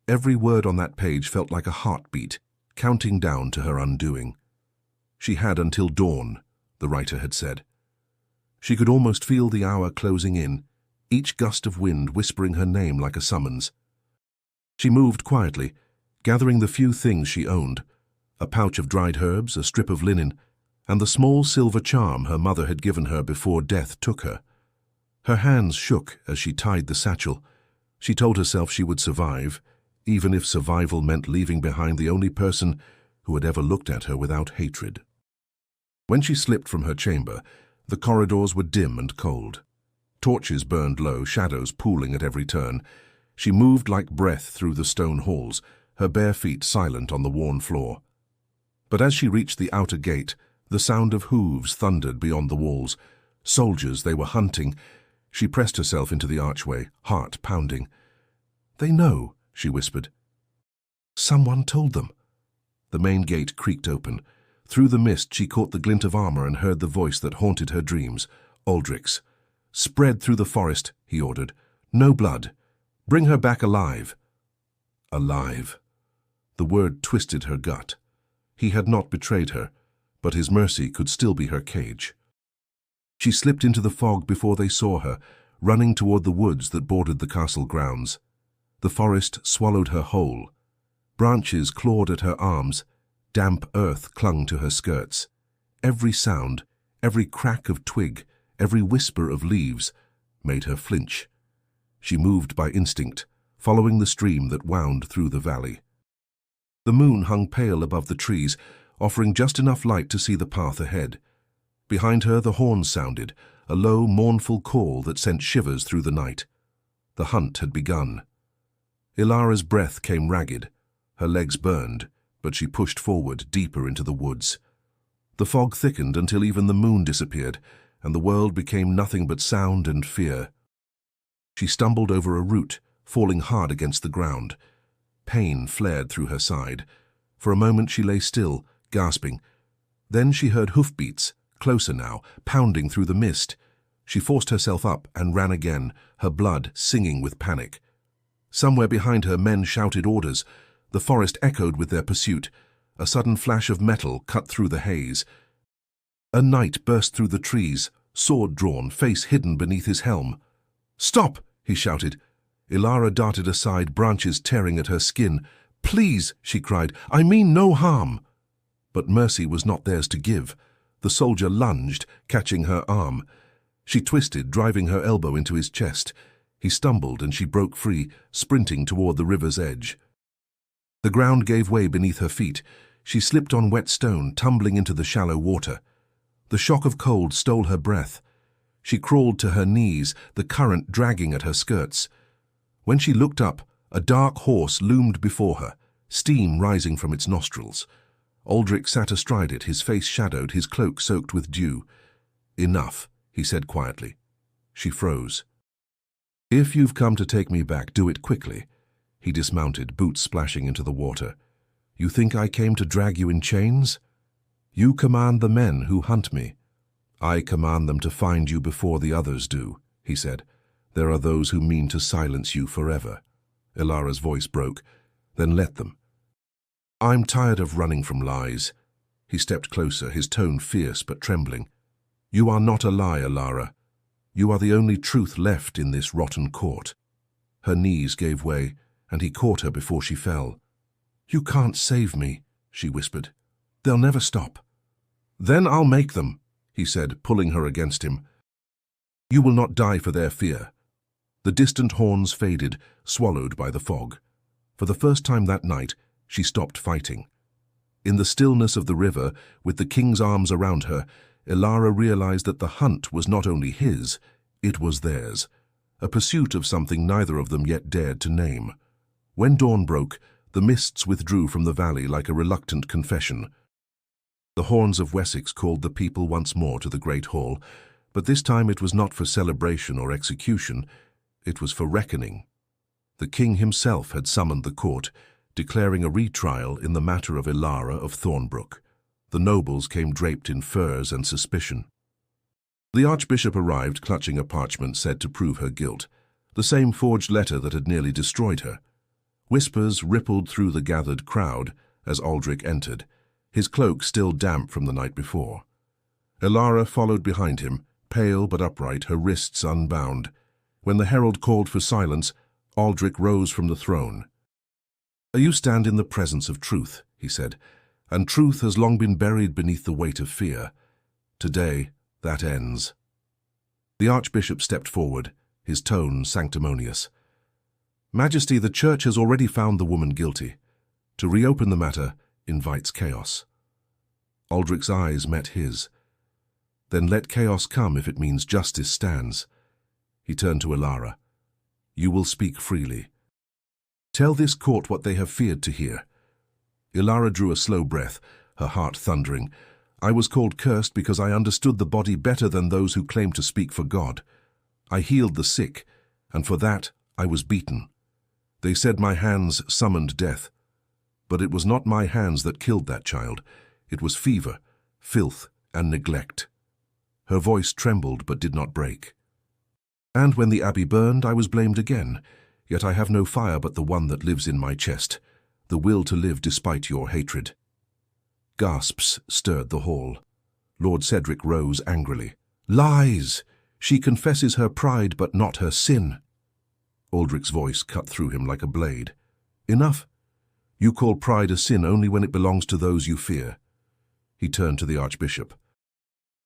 Every word on that page felt like a heartbeat, counting down to her undoing. She had until dawn, the writer had said. She could almost feel the hour closing in, each gust of wind whispering her name like a summons. She moved quietly, gathering the few things she owned: a pouch of dried herbs, a strip of linen, and the small silver charm her mother had given her before death took her. Her hands shook as she tied the satchel. She told herself she would survive, even if survival meant leaving behind the only person who had ever looked at her without hatred. When she slipped from her chamber, the corridors were dim and cold. Torches burned low, shadows pooling at every turn. She moved like breath through the stone halls, her bare feet silent on the worn floor. But as she reached the outer gate, the sound of hooves thundered beyond the walls. Soldiers they were hunting. She pressed herself into the archway, heart pounding. "They know," she whispered. "Someone told them." The main gate creaked open. Through the mist she caught the glint of armor and heard the voice that haunted her dreams, Aldrich's. "Spread through the forest," he ordered. "No blood. Bring her back alive." Alive. The word twisted her gut. He had not betrayed her, but his mercy could still be her cage. She slipped into the fog before they saw her, running toward the woods that bordered the castle grounds. The forest swallowed her whole. Branches clawed at her arms. Damp earth clung to her skirts. Every sound, every crack of twig, every whisper of leaves made her flinch. She moved by instinct, following the stream that wound through the valley. The moon hung pale above the trees, offering just enough light to see the path ahead. Behind her the horns sounded, a low, mournful call that sent shivers through the night. The hunt had begun. Ilara's breath came ragged. Her legs burned, but she pushed forward deeper into the woods. The fog thickened until even the moon disappeared, and the world became nothing but sound and fear. She stumbled over a root, falling hard against the ground. Pain flared through her side. For a moment she lay still, gasping. Then she heard hoofbeats, closer now, pounding through the mist. She forced herself up and ran again, her blood singing with panic. Somewhere behind her men shouted orders. The forest echoed with their pursuit. A sudden flash of metal cut through the haze. A knight burst through the trees, sword drawn, face hidden beneath his helm. "Stop!" he shouted. Ilara darted aside, branches tearing at her skin. "Please," she cried, "I mean no harm." But mercy was not theirs to give. The soldier lunged, catching her arm. She twisted, driving her elbow into his chest. He stumbled and she broke free, sprinting toward the river's edge. The ground gave way beneath her feet. She slipped on wet stone, tumbling into the shallow water. The shock of cold stole her breath. She crawled to her knees, the current dragging at her skirts. When she looked up, a dark horse loomed before her, steam rising from its nostrils. Aldrich sat astride it, his face shadowed, his cloak soaked with dew. "Enough," he said quietly. She froze. "If you've come to take me back, do it quickly." He dismounted, boots splashing into the water. "You think I came to drag you in chains? You command the men who hunt me. I command them to find you before the others do," he said. "There are those who mean to silence you forever." Ilara's voice broke. "Then let them. I'm tired of running from lies." He stepped closer, his tone fierce but trembling. You are not a liar, Lara. You are the only truth left in this rotten court. Her knees gave way, and he caught her before she fell. You can't save me, she whispered. They'll never stop. Then I'll make them, he said, pulling her against him. You will not die for their fear. The distant horns faded, swallowed by the fog. For the first time that night, she stopped fighting. In the stillness of the river, with the king's arms around her, Ilara realized that the hunt was not only his, it was theirs, a pursuit of something neither of them yet dared to name. When dawn broke, the mists withdrew from the valley like a reluctant confession. The horns of Wessex called the people once more to the great hall, but this time it was not for celebration or execution, it was for reckoning. The king himself had summoned the court, declaring a retrial in the matter of Ilara of Thornbrook. The nobles came draped in furs and suspicion. The archbishop arrived clutching a parchment said to prove her guilt, the same forged letter that had nearly destroyed her. Whispers rippled through the gathered crowd as Aldrich entered, his cloak still damp from the night before. Ilara followed behind him, pale but upright, her wrists unbound. When the herald called for silence, Aldrich rose from the throne. You stand in the presence of truth, he said, and truth has long been buried beneath the weight of fear. Today, that ends. The archbishop stepped forward, his tone sanctimonious. Majesty, the church has already found the woman guilty. To reopen the matter invites chaos. Aldrich's eyes met his. Then let chaos come if it means justice stands. He turned to Ilara. You will speak freely. Tell this court what they have feared to hear. Ilara drew a slow breath, her heart thundering. I was called cursed because I understood the body better than those who claim to speak for God. I healed the sick, and for that I was beaten. They said my hands summoned death. But it was not my hands that killed that child. It was fever, filth, and neglect. Her voice trembled but did not break. And when the abbey burned, I was blamed again. Yet I have no fire but the one that lives in my chest, the will to live despite your hatred. Gasps stirred the hall. Lord Cedric rose angrily. Lies! She confesses her pride but not her sin. Aldrich's voice cut through him like a blade. Enough. You call pride a sin only when it belongs to those you fear. He turned to the archbishop.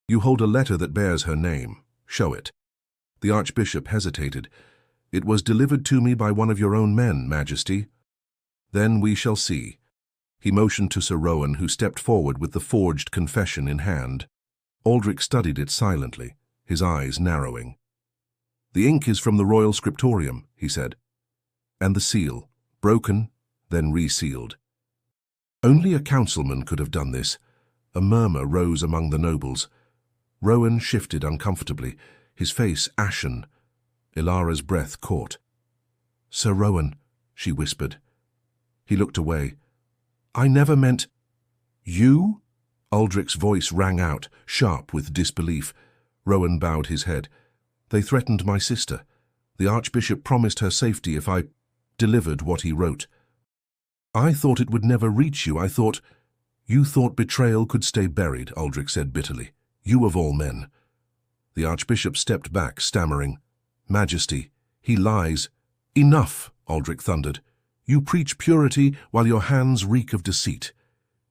You hold a letter that bears her name. Show it. The archbishop hesitated. It was delivered to me by one of your own men, Majesty. Then we shall see. He motioned to Sir Rowan, who stepped forward with the forged confession in hand. Aldrich studied it silently, his eyes narrowing. The ink is from the royal scriptorium, he said. And the seal, broken, then resealed. Only a councilman could have done this. A murmur rose among the nobles. Rowan shifted uncomfortably, his face ashen. Ilara's breath caught. Sir Rowan, she whispered. He looked away. I never meant... You? Aldrich's voice rang out, sharp with disbelief. Rowan bowed his head. They threatened my sister. The archbishop promised her safety if I delivered what he wrote. I thought it would never reach you. I thought... You thought betrayal could stay buried, Aldrich said bitterly. You of all men. The archbishop stepped back, stammering. Majesty, he lies. Enough, Aldrich thundered. You preach purity while your hands reek of deceit.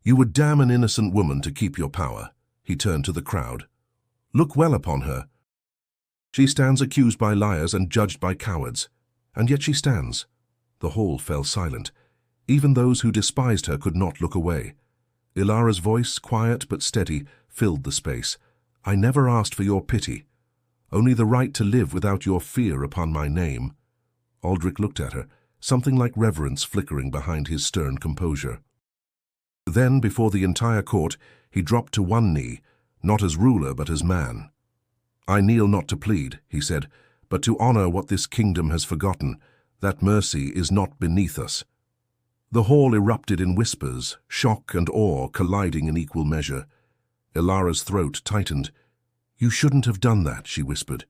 You would damn an innocent woman to keep your power. He turned to the crowd. Look well upon her. She stands accused by liars and judged by cowards. And yet she stands. The hall fell silent. Even those who despised her could not look away. Ilara's voice, quiet but steady, filled the space. I never asked for your pity. Only the right to live without your fear upon my name. Aldrich looked at her, something like reverence flickering behind his stern composure. Then, before the entire court, he dropped to one knee, not as ruler but as man. I kneel not to plead, he said, but to honor what this kingdom has forgotten, that mercy is not beneath us. The hall erupted in whispers, shock and awe colliding in equal measure. Ilara's throat tightened. You shouldn't have done that, she whispered.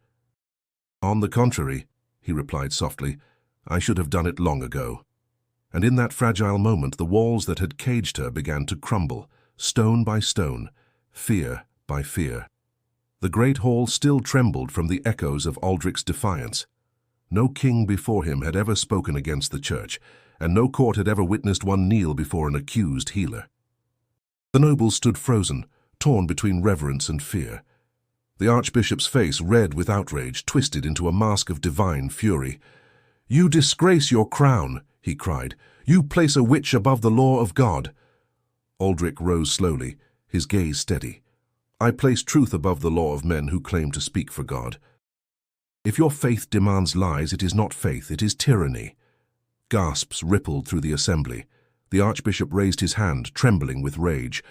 On the contrary, he replied softly, I should have done it long ago. And in that fragile moment, the walls that had caged her began to crumble, stone by stone, fear by fear. The great hall still trembled from the echoes of Aldric's defiance. No king before him had ever spoken against the church, and no court had ever witnessed one kneel before an accused healer. The nobles stood frozen, torn between reverence and fear. The archbishop's face, red with outrage, twisted into a mask of divine fury. "You disgrace your crown," he cried. "You place a witch above the law of God." Aldric rose slowly, his gaze steady. "I place truth above the law of men who claim to speak for God. If your faith demands lies, it is not faith, it is tyranny." Gasps rippled through the assembly. The archbishop raised his hand, trembling with rage.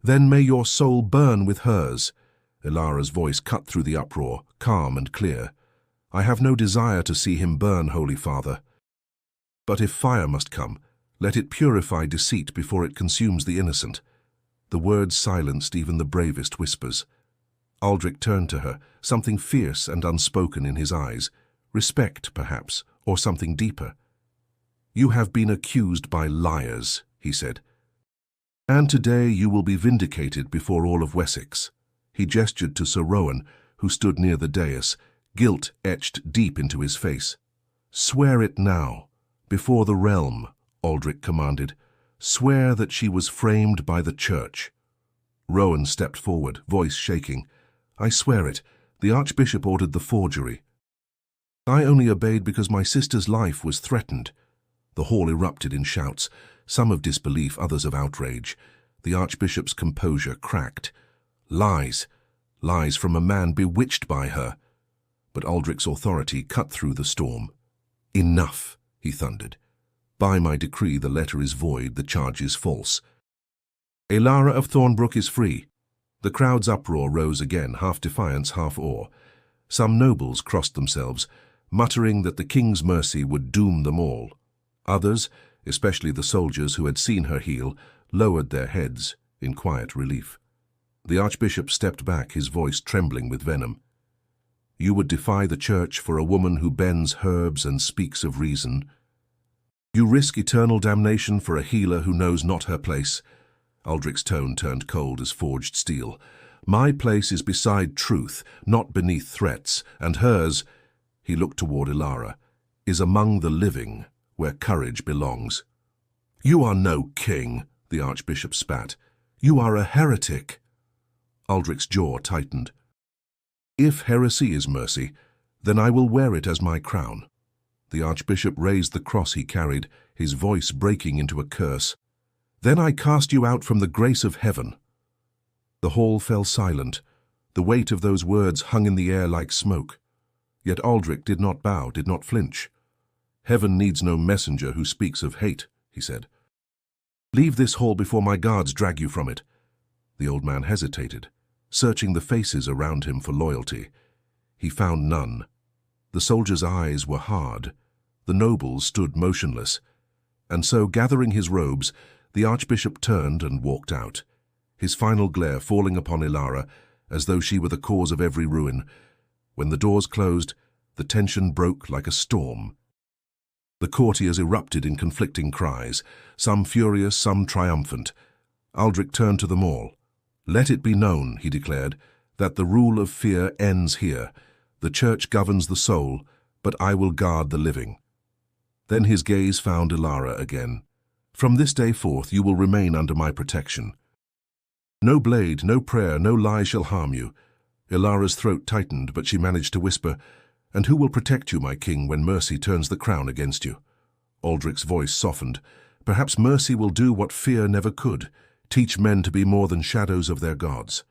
"Then may your soul burn with hers." Ilara's voice cut through the uproar, calm and clear. "I have no desire to see him burn, Holy Father. But if fire must come, let it purify deceit before it consumes the innocent." The words silenced even the bravest whispers. Aldric turned to her, something fierce and unspoken in his eyes. Respect, perhaps, or something deeper. "You have been accused by liars," he said. "And today you will be vindicated before all of Wessex." He gestured to Sir Rowan, who stood near the dais, guilt etched deep into his face. "Swear it now, before the realm," Aldric commanded. "Swear that she was framed by the church." Rowan stepped forward, voice shaking. "I swear it. The archbishop ordered the forgery. I only obeyed because my sister's life was threatened." The hall erupted in shouts, some of disbelief, others of outrage. The archbishop's composure cracked. Lies. Lies from a man bewitched by her. But Aldric's authority cut through the storm. "Enough," he thundered. "By my decree the letter is void, the charge is false. Ilara of Thornbrook is free." The crowd's uproar rose again, half defiance, half awe. Some nobles crossed themselves, muttering that the king's mercy would doom them all. Others, especially the soldiers who had seen her heal, lowered their heads in quiet relief. The archbishop stepped back, his voice trembling with venom. "You would defy the church for a woman who bends herbs and speaks of reason. You risk eternal damnation for a healer who knows not her place." Aldric's tone turned cold as forged steel. "My place is beside truth, not beneath threats, and hers," he looked toward Ilara, "is among the living, where courage belongs." "You are no king," the archbishop spat. "You are a heretic." Aldric's jaw tightened. "If heresy is mercy, then I will wear it as my crown." The archbishop raised the cross he carried, his voice breaking into a curse. "Then I cast you out from the grace of heaven." The hall fell silent. The weight of those words hung in the air like smoke. Yet Aldric did not bow, did not flinch. "Heaven needs no messenger who speaks of hate," he said. "Leave this hall before my guards drag you from it." The old man hesitated, searching the faces around him for loyalty. He found none. The soldiers' eyes were hard. The nobles stood motionless. And so, gathering his robes, the archbishop turned and walked out, his final glare falling upon Ilara as though she were the cause of every ruin. When the doors closed, the tension broke like a storm. The courtiers erupted in conflicting cries, some furious, some triumphant. Aldric turned to them all. "Let it be known," he declared, "that the rule of fear ends here. The church governs the soul, but I will guard the living." Then his gaze found Ilara again. "From this day forth you will remain under my protection. No blade, no prayer, no lie shall harm you." Ilara's throat tightened, but she managed to whisper, "And who will protect you, my king, when mercy turns the crown against you?" Aldric's voice softened. "Perhaps mercy will do what fear never could, teach men to be more than shadows of their gods."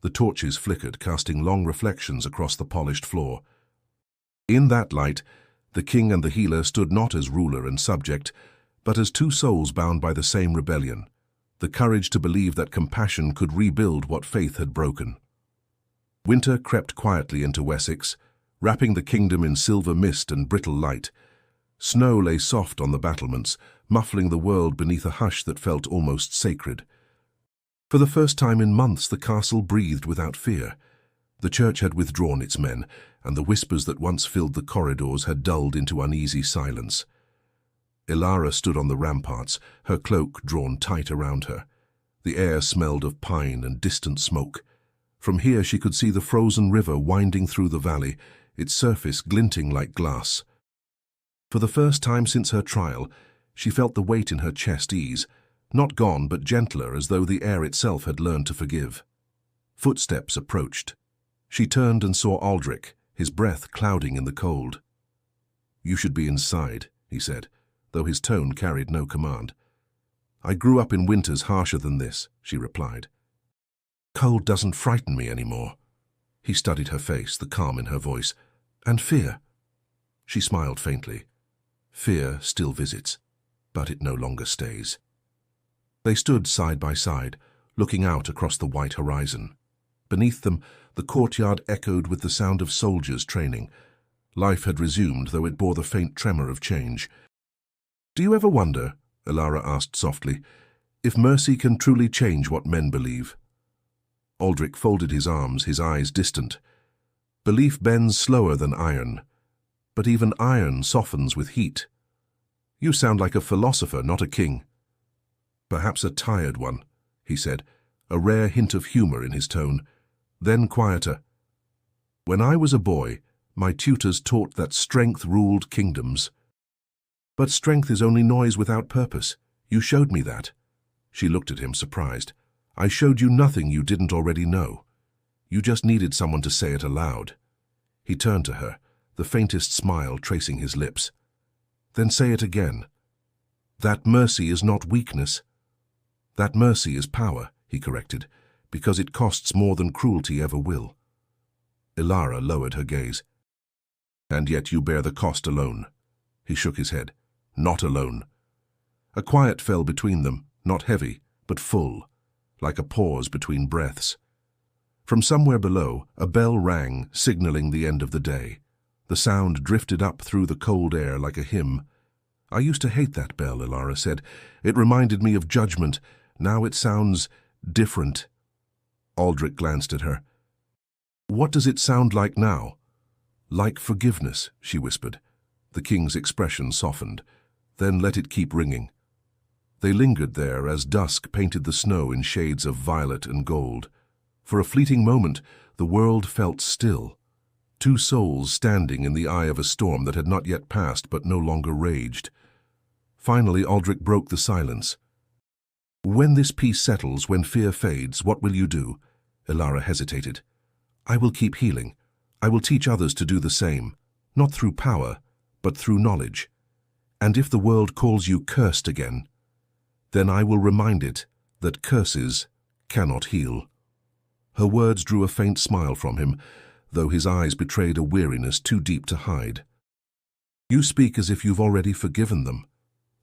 The torches flickered, casting long reflections across the polished floor. In that light, the king and the healer stood not as ruler and subject, but as two souls bound by the same rebellion, the courage to believe that compassion could rebuild what faith had broken. Winter crept quietly into Wessex, wrapping the kingdom in silver mist and brittle light. Snow lay soft on the battlements, muffling the world beneath a hush that felt almost sacred. For the first time in months, the castle breathed without fear. The church had withdrawn its men, and the whispers that once filled the corridors had dulled into uneasy silence. Ilara stood on the ramparts, her cloak drawn tight around her. The air smelled of pine and distant smoke. From here she could see the frozen river winding through the valley, its surface glinting like glass. For the first time since her trial, she felt the weight in her chest ease, not gone but gentler, as though the air itself had learned to forgive. Footsteps approached. She turned and saw Aldrich, his breath clouding in the cold. "You should be inside," he said, though his tone carried no command. "I grew up in winters harsher than this," she replied. "Cold doesn't frighten me anymore." He studied her face, the calm in her voice. "And fear?" She smiled faintly. "Fear still visits, but it no longer stays." They stood side by side, looking out across the white horizon. Beneath them, the courtyard echoed with the sound of soldiers training. Life had resumed, though it bore the faint tremor of change. "Do you ever wonder," Elara asked softly, "if mercy can truly change what men believe?" Aldrich folded his arms, his eyes distant. "Belief bends slower than iron, but even iron softens with heat." "You sound like a philosopher, not a king." "Perhaps a tired one," he said, a rare hint of humor in his tone. Then quieter. "When I was a boy, my tutors taught that strength ruled kingdoms. But strength is only noise without purpose. You showed me that." She looked at him, surprised. "I showed you nothing you didn't already know. You just needed someone to say it aloud." He turned to her, the faintest smile tracing his lips. "Then say it again. That mercy is not weakness." "That mercy is power," he corrected, "because it costs more than cruelty ever will." Elara lowered her gaze. "And yet you bear the cost alone." He shook his head. "Not alone." A quiet fell between them, not heavy, but full, like a pause between breaths. From somewhere below, a bell rang, signaling the end of the day. The sound drifted up through the cold air like a hymn. "I used to hate that bell," Elara said. "It reminded me of judgment. Now it sounds different." Aldrich glanced at her. "What does it sound like now?" "Like forgiveness," she whispered. The king's expression softened. "Then let it keep ringing." They lingered there as dusk painted the snow in shades of violet and gold. For a fleeting moment, the world felt still. Two souls standing in the eye of a storm that had not yet passed but no longer raged. Finally, Aldrich broke the silence. "When this peace settles, when fear fades, what will you do?" Elara hesitated. "I will keep healing. I will teach others to do the same, not through power, but through knowledge. And if the world calls you cursed again, then I will remind it that curses cannot heal." Her words drew a faint smile from him, though his eyes betrayed a weariness too deep to hide. "You speak as if you've already forgiven them."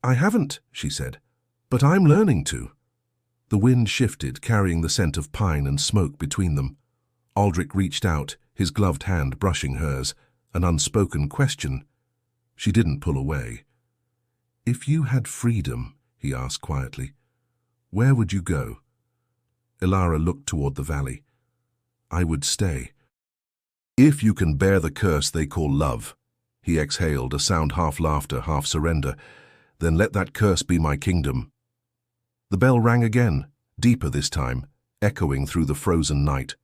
"I haven't," she said, "but I'm learning to." The wind shifted, carrying the scent of pine and smoke between them. Aldrich reached out, his gloved hand brushing hers, an unspoken question. She didn't pull away. "If you had freedom," he asked quietly, "where would you go?" Elara looked toward the valley. "I would stay." "If you can bear the curse they call love," he exhaled, a sound half laughter, half surrender, "then let that curse be my kingdom." The bell rang again, deeper this time, echoing through the frozen night.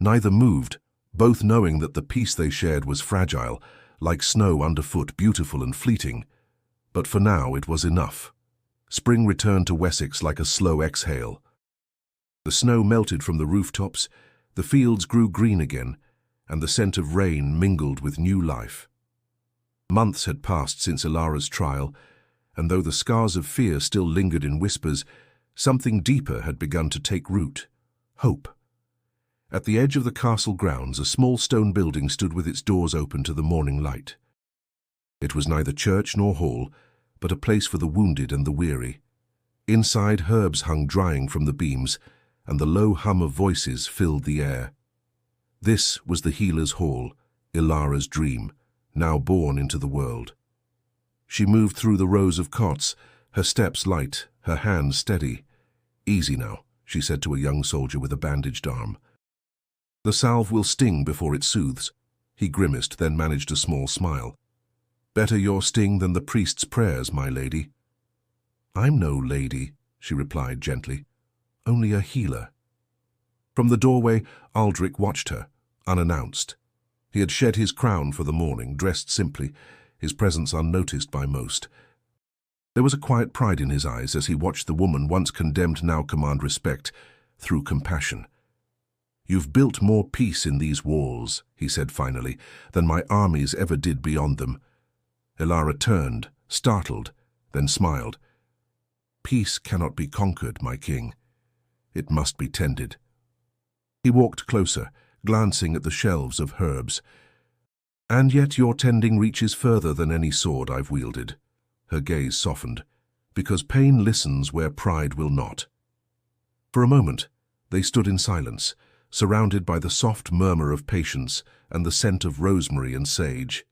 Neither moved, both knowing that the peace they shared was fragile, like snow underfoot, beautiful and fleeting. But for now it was enough. Spring returned to Wessex like a slow exhale. The snow melted from the rooftops, the fields grew green again, and the scent of rain mingled with new life. Months had passed since Elara's trial, and though the scars of fear still lingered in whispers, something deeper had begun to take root: hope. At the edge of the castle grounds, a small stone building stood with its doors open to the morning light. It was neither church nor hall, but a place for the wounded and the weary. Inside, herbs hung drying from the beams, and the low hum of voices filled the air. This was the healer's hall, Elara's dream, now born into the world. She moved through the rows of cots, her steps light, her hands steady. "Easy now," she said to a young soldier with a bandaged arm. "The salve will sting before it soothes." He grimaced, then managed a small smile. "Better your sting than the priest's prayers, my lady." "I'm no lady," she replied gently. "Only a healer." From the doorway, Aldrich watched her, unannounced. He had shed his crown for the morning, dressed simply, his presence unnoticed by most. There was a quiet pride in his eyes as he watched the woman once condemned now command respect through compassion. "You've built more peace in these walls," he said finally, "than my armies ever did beyond them." Ilara turned, startled, then smiled. "Peace cannot be conquered, my king. It must be tended." He walked closer, glancing at the shelves of herbs. "And yet your tending reaches further than any sword I've wielded." Her gaze softened, "because pain listens where pride will not." For a moment, they stood in silence, surrounded by the soft murmur of patience and the scent of rosemary and sage.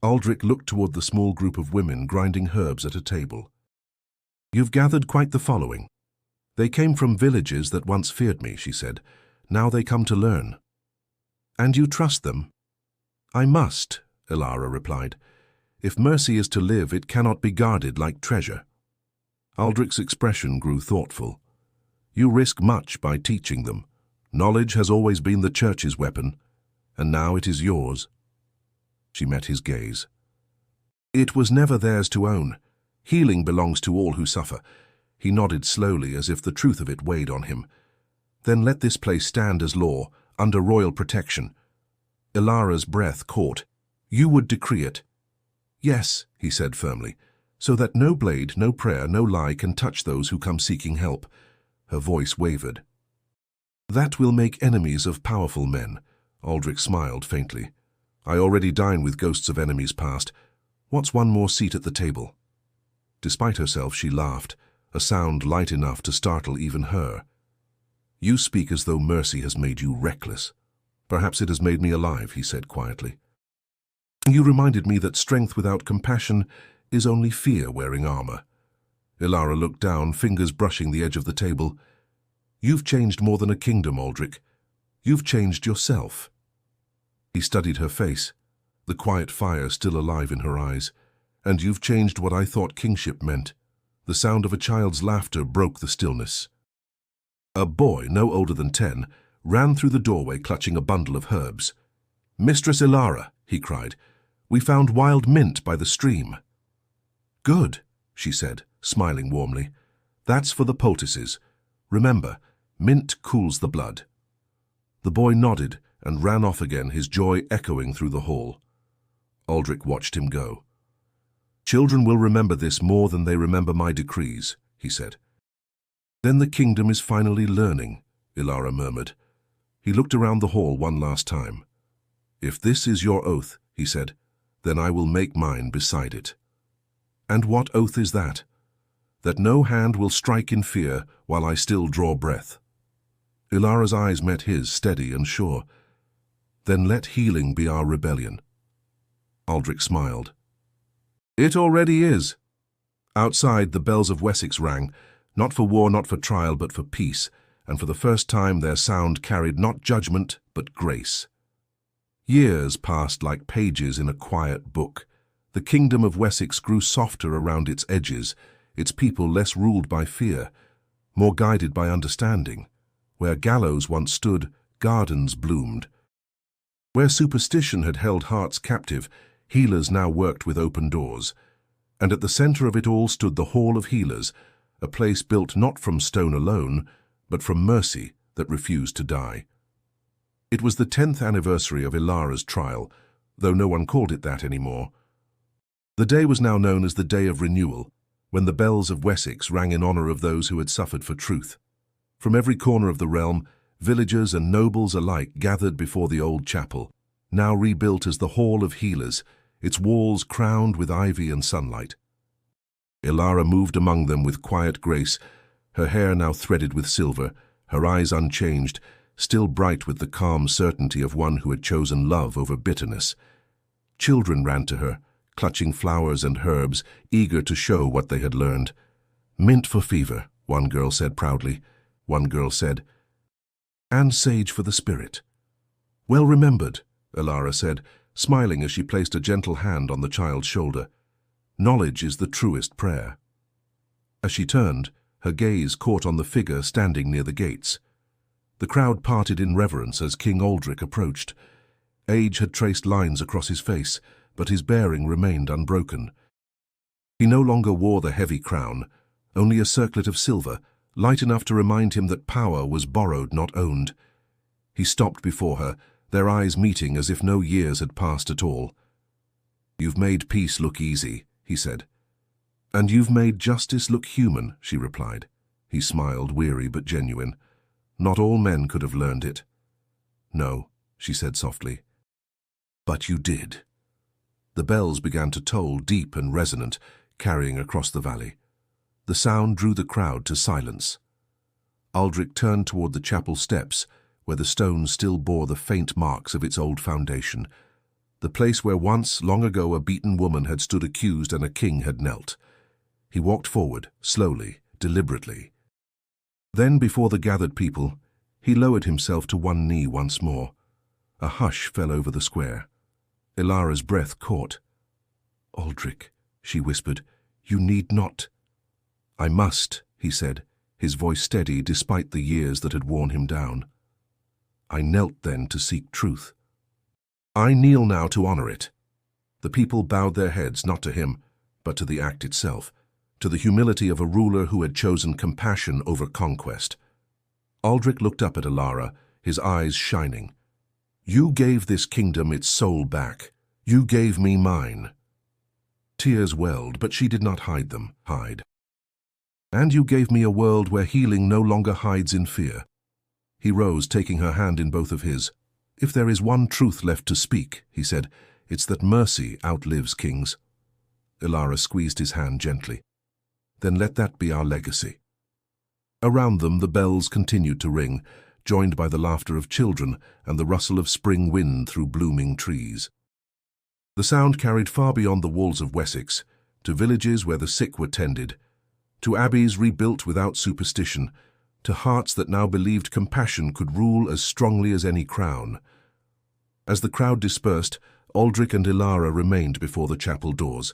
Aldrich looked toward the small group of women grinding herbs at a table. "You've gathered quite the following. They came from villages that once feared me," she said. "Now they come to learn." "And you trust them?" "I must," Ilara replied. "If mercy is to live, it cannot be guarded like treasure." Aldrich's expression grew thoughtful. "You risk much by teaching them. Knowledge has always been the Church's weapon, and now it is yours." She met his gaze. "It was never theirs to own. Healing belongs to all who suffer." He nodded slowly as if the truth of it weighed on him. "Then let this place stand as law, under royal protection." Ilara's breath caught. "You would decree it?" "Yes," he said firmly, "so that no blade, no prayer, no lie can touch those who come seeking help." Her voice wavered. "That will make enemies of powerful men." Aldrich smiled faintly. "I already dine with ghosts of enemies past. What's one more seat at the table?" Despite herself, she laughed, a sound light enough to startle even her. "You speak as though mercy has made you reckless." "Perhaps it has made me alive," he said quietly. "You reminded me that strength without compassion is only fear wearing armor." Ilara looked down, fingers brushing the edge of the table. "You've changed more than a kingdom, Aldrich. You've changed yourself." He studied her face, the quiet fire still alive in her eyes. "And you've changed what I thought kingship meant." The sound of a child's laughter broke the stillness. A boy, no older than 10, ran through the doorway clutching a bundle of herbs. "Mistress Ilara," he cried, "we found wild mint by the stream." "Good," she said, smiling warmly. "That's for the poultices. Remember, mint cools the blood." The boy nodded and ran off again, his joy echoing through the hall. Aldrich watched him go. "Children will remember this more than they remember my decrees," he said. "Then the kingdom is finally learning," Ilara murmured. He looked around the hall one last time. "If this is your oath," he said, "then I will make mine beside it." "And what oath is that?" "That no hand will strike in fear while I still draw breath." Ilara's eyes met his, steady and sure. "Then let healing be our rebellion." Aldrich smiled. "It already is." Outside, the bells of Wessex rang, not for war, not for trial, but for peace, and for the first time their sound carried not judgment, but grace. Years passed like pages in a quiet book. The kingdom of Wessex grew softer around its edges, its people less ruled by fear, more guided by understanding. Where gallows once stood, gardens bloomed. Where superstition had held hearts captive, healers now worked with open doors. And at the center of it all stood the Hall of Healers, a place built not from stone alone, but from mercy that refused to die. It was the 10th anniversary of Ilara's trial, though no one called it that anymore. The day was now known as the Day of Renewal, when the bells of Wessex rang in honor of those who had suffered for truth. From every corner of the realm, villagers and nobles alike gathered before the old chapel, now rebuilt as the Hall of Healers, its walls crowned with ivy and sunlight. Ilara moved among them with quiet grace, her hair now threaded with silver, her eyes unchanged, still bright with the calm certainty of one who had chosen love over bitterness. Children ran to her, clutching flowers and herbs, eager to show what they had learned. "Mint for fever," one girl said proudly. One girl said, "And sage for the spirit." "Well remembered," Ilara said, smiling as she placed a gentle hand on the child's shoulder. "Knowledge is the truest prayer." As she turned, her gaze caught on the figure standing near the gates. The crowd parted in reverence as King Aldric approached. Age had traced lines across his face, but his bearing remained unbroken. He no longer wore the heavy crown, only a circlet of silver, light enough to remind him that power was borrowed, not owned. He stopped before her, their eyes meeting as if no years had passed at all. "You've made peace look easy," he said. "And you've made justice look human," she replied. He smiled, weary but genuine. "Not all men could have learned it." "No," she said softly. "But you did." The bells began to toll, deep and resonant, carrying across the valley. The sound drew the crowd to silence. Aldric turned toward the chapel steps, where the stone still bore the faint marks of its old foundation, the place where once, long ago, a beaten woman had stood accused and a king had knelt. He walked forward, slowly, deliberately. Then, before the gathered people, he lowered himself to one knee once more. A hush fell over the square. Ilara's breath caught. "Aldric," she whispered, "you need not." "I must," he said, his voice steady despite the years that had worn him down. "I knelt then to seek truth. I kneel now to honor it." The people bowed their heads not to him, but to the act itself, to the humility of a ruler who had chosen compassion over conquest. Aldric looked up at Ilara, his eyes shining. "You gave this kingdom its soul back. You gave me mine." Tears welled, but she did not hide them. "And you gave me a world where healing no longer hides in fear." He rose, taking her hand in both of his. "If there is one truth left to speak," he said, "it's that mercy outlives kings." Ilara squeezed his hand gently. "Then let that be our legacy." Around them the bells continued to ring, joined by the laughter of children and the rustle of spring wind through blooming trees. The sound carried far beyond the walls of Wessex, to villages where the sick were tended, to abbeys rebuilt without superstition, to hearts that now believed compassion could rule as strongly as any crown. As the crowd dispersed, Aldric and Ilara remained before the chapel doors,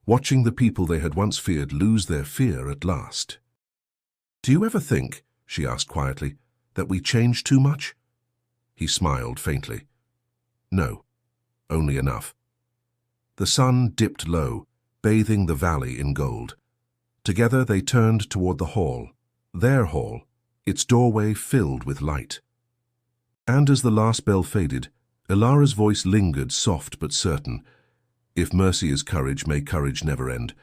watching the people they had once feared lose their fear at last. "Do you ever think," she asked quietly, "that we changed too much?" He smiled faintly. "No, only enough." The sun dipped low, bathing the valley in gold. Together they turned toward the hall, their hall, its doorway filled with light. And as the last bell faded, Ilara's voice lingered, soft but certain. "If mercy is courage, may courage never end.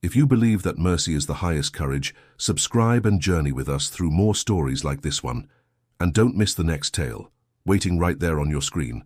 If you believe that mercy is the highest courage, subscribe and journey with us through more stories like this one. And don't miss the next tale, waiting right there on your screen."